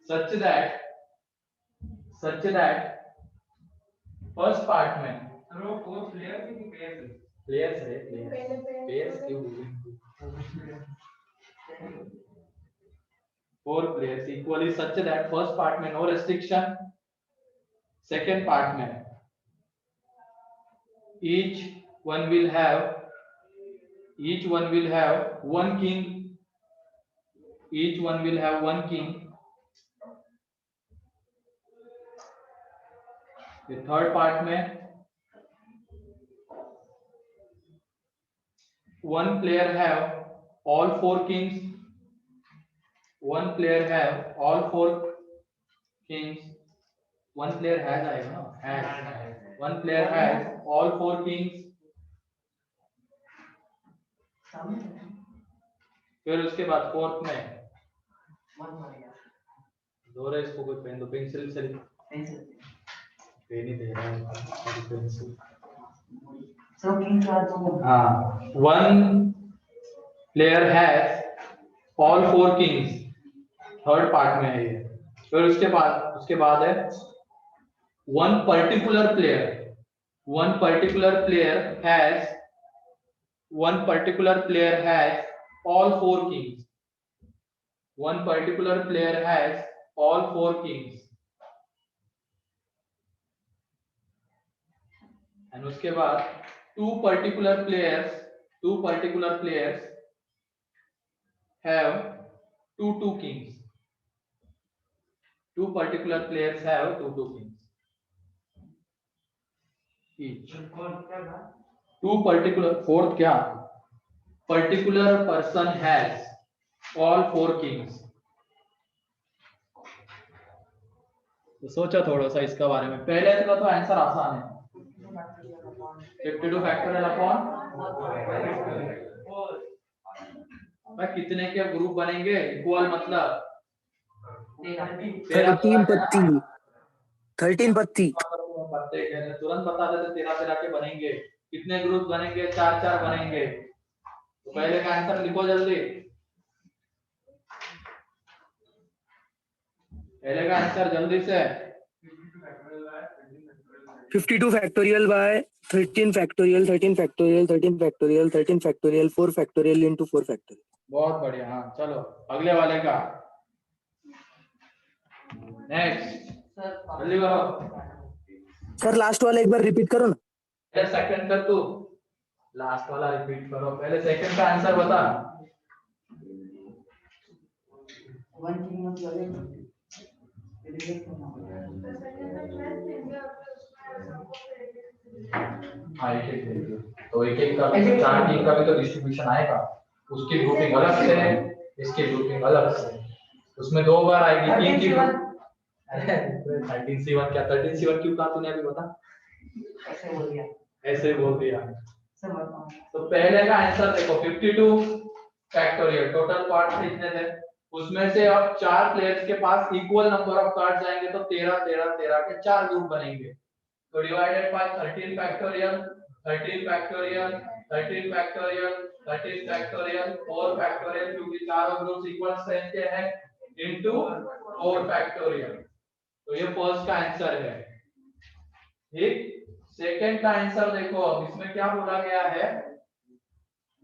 such that first part में 4 players है, players क्यों बोलेंगे? 4 players equally, such that first part में no restriction, second part में each one will have one king, each one will have one king. The third part में one player have all 4 kings, one player have all 4 kings, one player has आएगा ना, has, one player has all 4 kings. फिर उसके बाद fourth में दो रहे, इसको कोई पेन दो, पेंसिल से पेन ही दे रहा है, पेंसिल So king का तो हाँ, one player has all four kings, third part में है ये। फिर उसके बाद है one particular player has all four kings. One particular player has all four kings. And उसके बाद two particular players have two kings. Two particular players have two kings each. Two particular fourth क्या? Particular person has all four kings. तो सोचा थोड़ा सा इसका बारे में। पहले का तो आंसर आसान है, 52 फैक्टोरियल अपॉन कितने के ग्रुप बनेंगे इक्वल, मतलब 13 पत्ती पत्ते कहते तुरंत बता देते 13 के बनेंगे। कितने ग्रुप बनेंगे? 4 बनेंगे। तो पहले का आंसर लिखो जल्दी। पहले का आंसर जल्दी से। 52 factorial by 13 factorial 13 factorial 13 factorial 13 factorial 4 factorial into 4 factorial. बहुत बढ़िया। हाँ चलो अगले वाले का नेक्स्ट जल्दी करो। सर लास्ट वाला एक बार रिपीट करो ना। पहले सेकंड कर तू, लास्ट वाला रिपीट करो। पहले सेकंड का आंसर बता। वन king मतलब हाँ एक तो एक का 4 टीम का भी तो डिस्ट्रीब्यूशन आएगा, उसकी ग्रुपिंग अलग से है, इसकी ग्रुपिंग अलग से। उसमें 2 बार आएगी टीम की। अरे 13C1 क्या 13C1 क्यों कहा तूने अभी बता? ऐसे बोल दिया। तो पहले का आंसर देखो 52 फैक्टोरियल टोटल कार्ड्स कितने थे, उसमें से अब 4 प्लेयर्स के पास इक्वल नंबर ऑफ कार्ड्स आएंगे तो 13 के 4 ग्रुप बनेंगे। तो divided by 13 factorial 13 factorial 13 factorial 13 factorial 4 factorial, क्योंकि चारों ग्रुप्स इक्वल स्ट्रेंथ के हैं, इनटू 4 फैक्टोरियल। तो ये फर्स्ट का आंसर है। ठीक, सेकंड का आंसर देखो, इसमें क्या बोला गया है,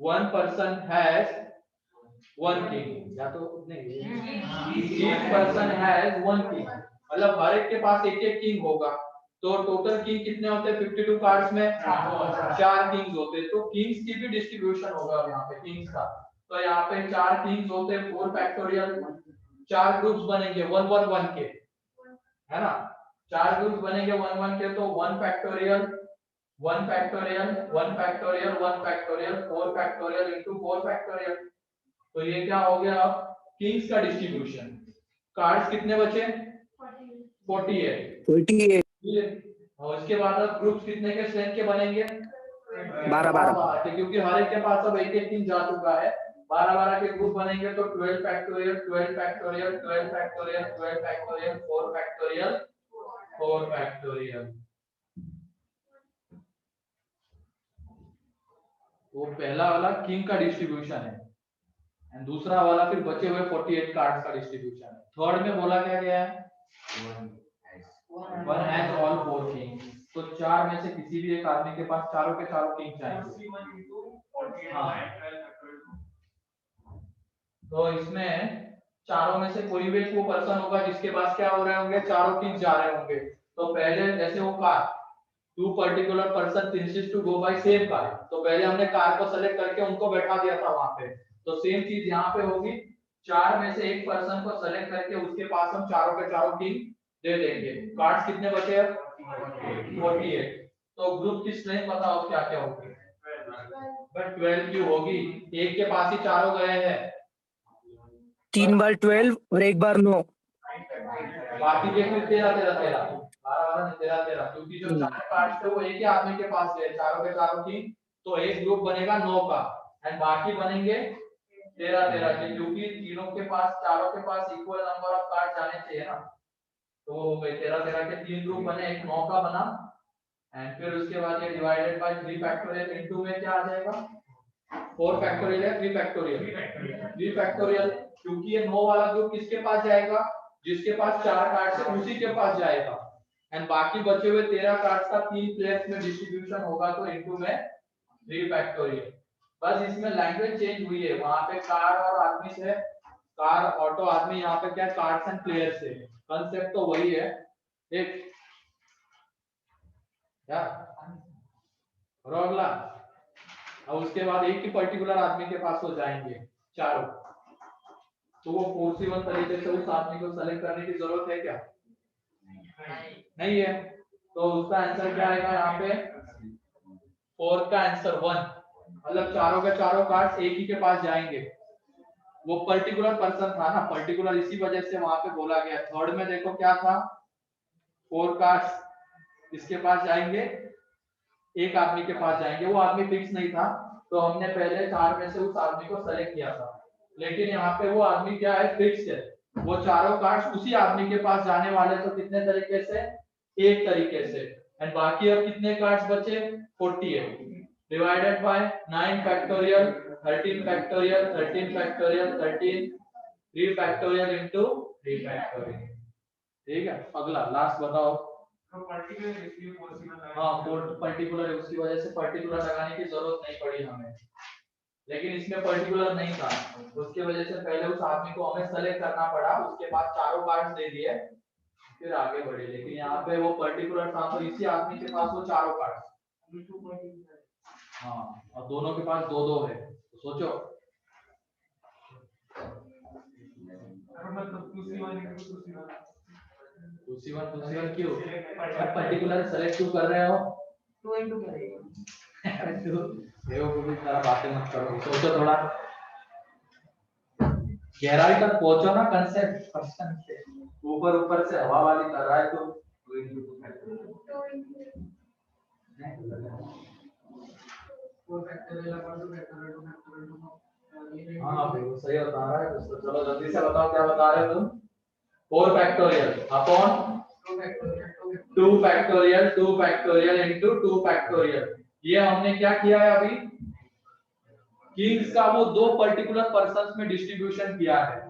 one person has one king, या तो नहीं each person has one king, मतलब हर एक के पास एक एक किंग होगा। तो टोटल किंग कितने होते हैं 52 कार्ड्स में? 4 किंग्स होते हैं। तो किंग्स की भी डिस्ट्रीब्यूशन होगा यहाँ पे किंग्स का। तो यहाँ पे 4 किंग्स होते हैं 4 फैक्टोरियल, 4 ग्रुप्स बनेंगे 1 1 1 के, है ना? 4 ग्रुप्स बनेंगे 1 1 के, तो 1 factorial 1 factorial 1 factorial 1 factorial 4 factorial into 4 factorial. तो ये क्या हो गया अब किंग्स का डिस्ट्रीब्यूशन। कार्ड्स कितने बचे? 48। और उसके बाद अब ग्रुप्स कितने के स्ट्रेंथ के बनेंगे? 12 क्योंकि हर एक के पास अब एक एक किंग जा चुका है। 12 के ग्रुप बनेंगे तो 12 factorial 12 factorial 12 factorial 12 factorial 4 factorial 4 factorial. वो पहला वाला किंग का डिस्ट्रीब्यूशन है, एंड दूसरा वाला फिर बचे हुए 48 कार्ड्स का डिस्ट्रीब्यूशन है। थर्ड में बोला क्या गया है, वन हैज ऑल 4 किंग्स। तो 4 में से किसी भी एक आदमी के पास चारों के चारों किंग चाहिए। हाँ। तो इसमें चारों में से कोई भी वो पर्सन होगा जिसके पास क्या हो रहे होंगे, चारों किंग जा रहे होंगे। तो पहले जैसे वो car, 2 particular person insist to go by same car, तो पहले हमने कार को सेलेक्ट करके उनको बैठा दिया था वहां पे। तो सेम चीज यहाँ पे होगी, 4 में से एक पर्सन को सेलेक्ट करके उसके पास हम चारों के चारों किंग दे देंगे। कार्ड्स कितने बचे हैं? 48। तो ग्रुप की स्ट्रेंथ बताओ क्या क्या होगी? बट 12 क्यों होगी? एक के पास ही चारों गए हैं, 3 बार 12 और 1 बार 9, बाकी के फिर 13 13 13 12 13 13, क्योंकि जो 4 कार्ड्स थे वो एक ही आदमी के पास गए चारों के चारों किंग। तो एक ग्रुप बनेगा 9 का एंड बाकी बनेंगे 13 13 के, क्योंकि तीनों के पास चारों के पास इक्वल नंबर ऑफ कार्ड जाने चाहिए ना। तो 13 13 के 3 ग्रुप बने, एक 9 का बना एंड फिर उसके बाद ये डिवाइडेड बाय 3 फैक्टोरियल इनटू में क्या आ जाएगा 4 फैक्टोरियल या 3 फैक्टोरियल 3 फैक्टोरियल, क्योंकि ये 9 वाला ग्रुप किसके पास जाएगा, जिसके पास 4 कार्ड्स है उसी के पास जाएगा, एंड बाकी बचे हुए 13 कार्ड्स का 3 प्लेयर्स में डिस्ट्रीब्यूशन होगा तो इनटू में 3 फैक्टोरियल। बस इसमें लैंग्वेज चेंज हुई है, वहां पे कार और आदमी से कार ऑटो आदमी, यहाँ पे क्या कार्ड्स एंड प्लेयर्स है, कांसेप्ट तो वही है। एक क्या और अगला, और उसके बाद एक ही पर्टिकुलर आदमी के पास हो जाएंगे चारों, तो वो 4C1 तरीके से उस आदमी को सेलेक्ट करने की जरूरत है क्या, नहीं है, तो उसका आंसर क्या आएगा यहाँ पे 4 का आंसर 1, मतलब चारों के चारों कार्ड्स एक ही के पास जाएंगे। वो पर्टिकुलर पर्सन था ना, पर्टिकुलर इसी वजह से वहां पे बोला गया। थर्ड में देखो क्या था, 4 कार्ड्स इसके पास जाएंगे, एक आदमी के पास जाएंगे, वो आदमी फिक्स नहीं था तो हमने पहले 4 में से उस आदमी को सेलेक्ट किया था, लेकिन यहाँ पे वो आदमी क्या है फिक्स है, वो चारों कार्ड्स उसी आदमी के पास जाने वाले, तो कितने तरीके से, एक तरीके से, एंड बाकी अब कितने कार्ड्स बचे 48 divided by 9 factorial 13 factorial 13 factorial 13 3 factorial into 3 factorial. ठीक है, अगला लास्ट बताओ। तो पर्टिकुलर इसलिए पॉसिबल है। हाँ पर्टिकुलर, उसकी वजह से पर्टिकुलर लगाने की जरूरत नहीं पड़ी हमें, लेकिन इसमें पर्टिकुलर नहीं था, उसकी वजह से पहले उस आदमी को हमें सेलेक्ट करना पड़ा, उसके बाद चारों कार्ड्स दे दिए फिर आगे बढ़े, लेकिन यहाँ पे वो पर्टिकुलर था तो इसी आदमी के पास वो चारों कार्ड्स, हाँ, और दोनों के पास 2-2 है, तो सोचो मतलब 2C1 क्यों पर्टिकुलर सेलेक्ट क्यों कर रहे हो, 2 into करेगा। बेवकूफी की तरह बातें मत करो, सोचो थोड़ा, गहराई तक पहुंचो ना, कंसेप्ट पर्सन से ऊपर से हवा वाली कर रहा है तो हाँ सही बता रहा है, तो चलो जल्दी से बताओ क्या बता रहे हो तुम। 4 factorial upon 2 factorial 2 factorial into 2 factorial. ये हमने क्या किया है अभी, किंग्स का वो 2 पर्टिकुलर पर्संस में डिस्ट्रीब्यूशन किया है।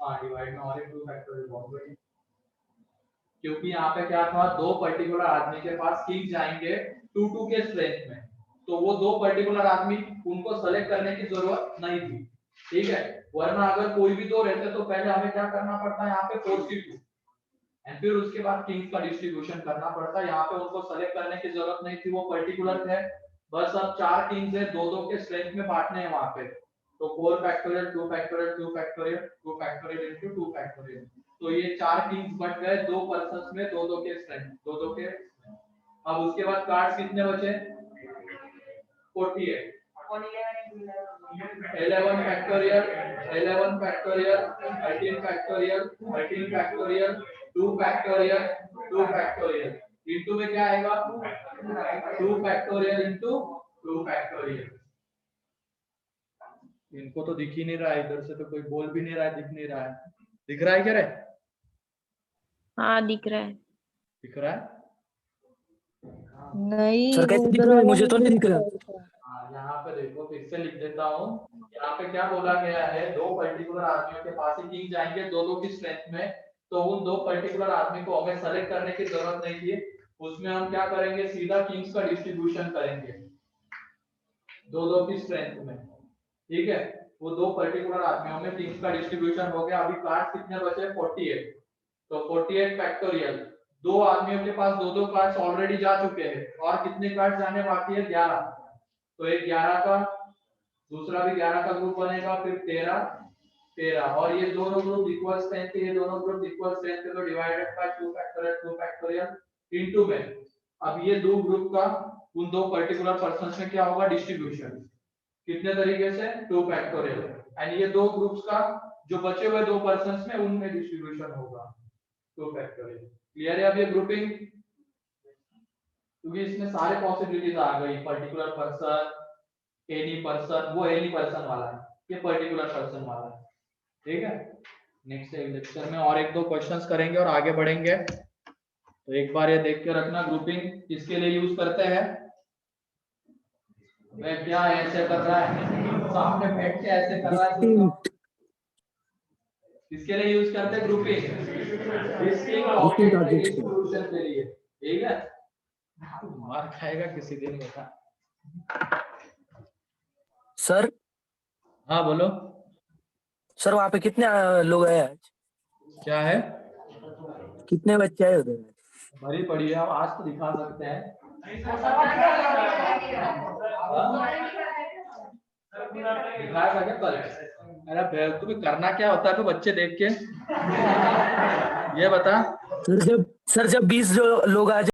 हाँ डिवाइड में और 2 फैक्टोरियल बहुत बड़ी, क्योंकि यहाँ पे क्या था, 2 पर्टिकुलर आदमी के पास किंग जाएंगे 2-2 के स्ट्रेंथ में, तो वो 2 पर्टिकुलर आदमी उनको सेलेक्ट करने की जरूरत नहीं थी, ठीक है, वरना अगर कोई भी 2 रहते तो पहले हमें क्या करना पड़ता है यहाँ पे 4C2 एंड फिर उसके बाद किंग्स का डिस्ट्रीब्यूशन करना पड़ता है। यहाँ पे उनको सेलेक्ट करने की जरूरत नहीं थी, वो पर्टिकुलर थे, बस अब 4 किंग्स है 2-2 के स्ट्रेंथ में बांटने हैं वहां पे, तो 4 factorial 2 factorial 2 factorial 2 factorial into 2 factorial, तो ये 4 किंग्स बट गए 2 पर्संस में 2-2 के स्ट्रेंथ 2-2 के। अब उसके बाद कार्ड्स कितने बचे 48 11 factorial 11 factorial 13 factorial 13 factorial 2 factorial 2 factorial into में क्या आएगा 2 फैक्टोरियल इनटू 2 फैक्टोरियल। इनको तो दिख ही नहीं रहा है, इधर से तो कोई बोल भी नहीं रहा है, दिख नहीं रहा है, दिख रहा है क्या रे, हाँ दिख रहा है। दिख रहा है, नहीं सर वो कैसे दिख उधर रहा है, वाला मुझे तो नहीं दिख रहा। हाँ यहाँ पे देखो फिर से लिख देता हूँ, यहाँ पे क्या बोला गया है, 2 पर्टिकुलर आदमियों के पास ही किंग जाएंगे 2-2 की स्ट्रेंथ में, तो उन 2 पर्टिकुलर आदमी को हमें सेलेक्ट करने की जरूरत नहीं थी, उसमें हम क्या करेंगे सीधा किंग्स का डिस्ट्रीब्यूशन करेंगे 2-2 की स्ट्रेंथ में, ठीक है, वो 2 पर्टिकुलर आदमियों में किंग्स का डिस्ट्रीब्यूशन हो गया। अभी कार्ड्स कितने बचे 48, तो 48 फैक्टोरियल, 2 आदमियों के पास 2-2 कार्ड्स ऑलरेडी जा चुके हैं और कितने कार्ड्स जाने बाकी है 11, तो एक 11 का दूसरा भी 11 का ग्रुप बनेगा, फिर 13 और ये दोनों ग्रुप इक्वल स्ट्रेंथ के, ये दोनों ग्रुप इक्वल स्ट्रेंथ के, तो डिवाइडेड बाय 2 फैक्टोरियल इनटू में। अब ये 2 ग्रुप का उन 2 पर्टिकुलर पर्संस में क्या होगा डिस्ट्रीब्यूशन, कितने तरीके से 2 फैक्टोरियल, एंड ये 2 ग्रुप्स का जो बचे हुए 2 पर्संस में उनमें डिस्ट्रीब्यूशन होगा 2 फैक्टोरियल। क्लियर है अब ये ग्रुपिंग, क्योंकि इसमें सारे पॉसिबिलिटीज आ गई, पर्टिकुलर पर्सन, एनी पर्सन, वो एनी पर्सन वाला है, ये पर्टिकुलर पर्सन वाला है, ठीक है। नेक्स्ट लेक्चर में और 1-2 क्वेश्चंस करेंगे और आगे बढ़ेंगे। तो एक बार ये देख के रखना, ग्रुपिंग किसके लिए यूज करते हैं। वह क्या ऐसे कर रहा है, सामने बैठ के ऐसे कर रहा है, Distinct. किसके लिए यूज करते हैं grouping, distinct Distinct object objects के। सॉल्यूशन के लिए, ठीक है। मार खाएगा किसी दिन बेटा। सर हाँ बोलो। सर वहाँ पे कितने लोग हैं आज? क्या है, कितने बच्चे आए उधर? भरी पड़ी है, आज तो दिखा सकते हैं। दिखाएगा क्या कल? अरे बेवकूफी करना क्या होता है तो बच्चे देख के, ये बता। सर जब 20 जो लोग आ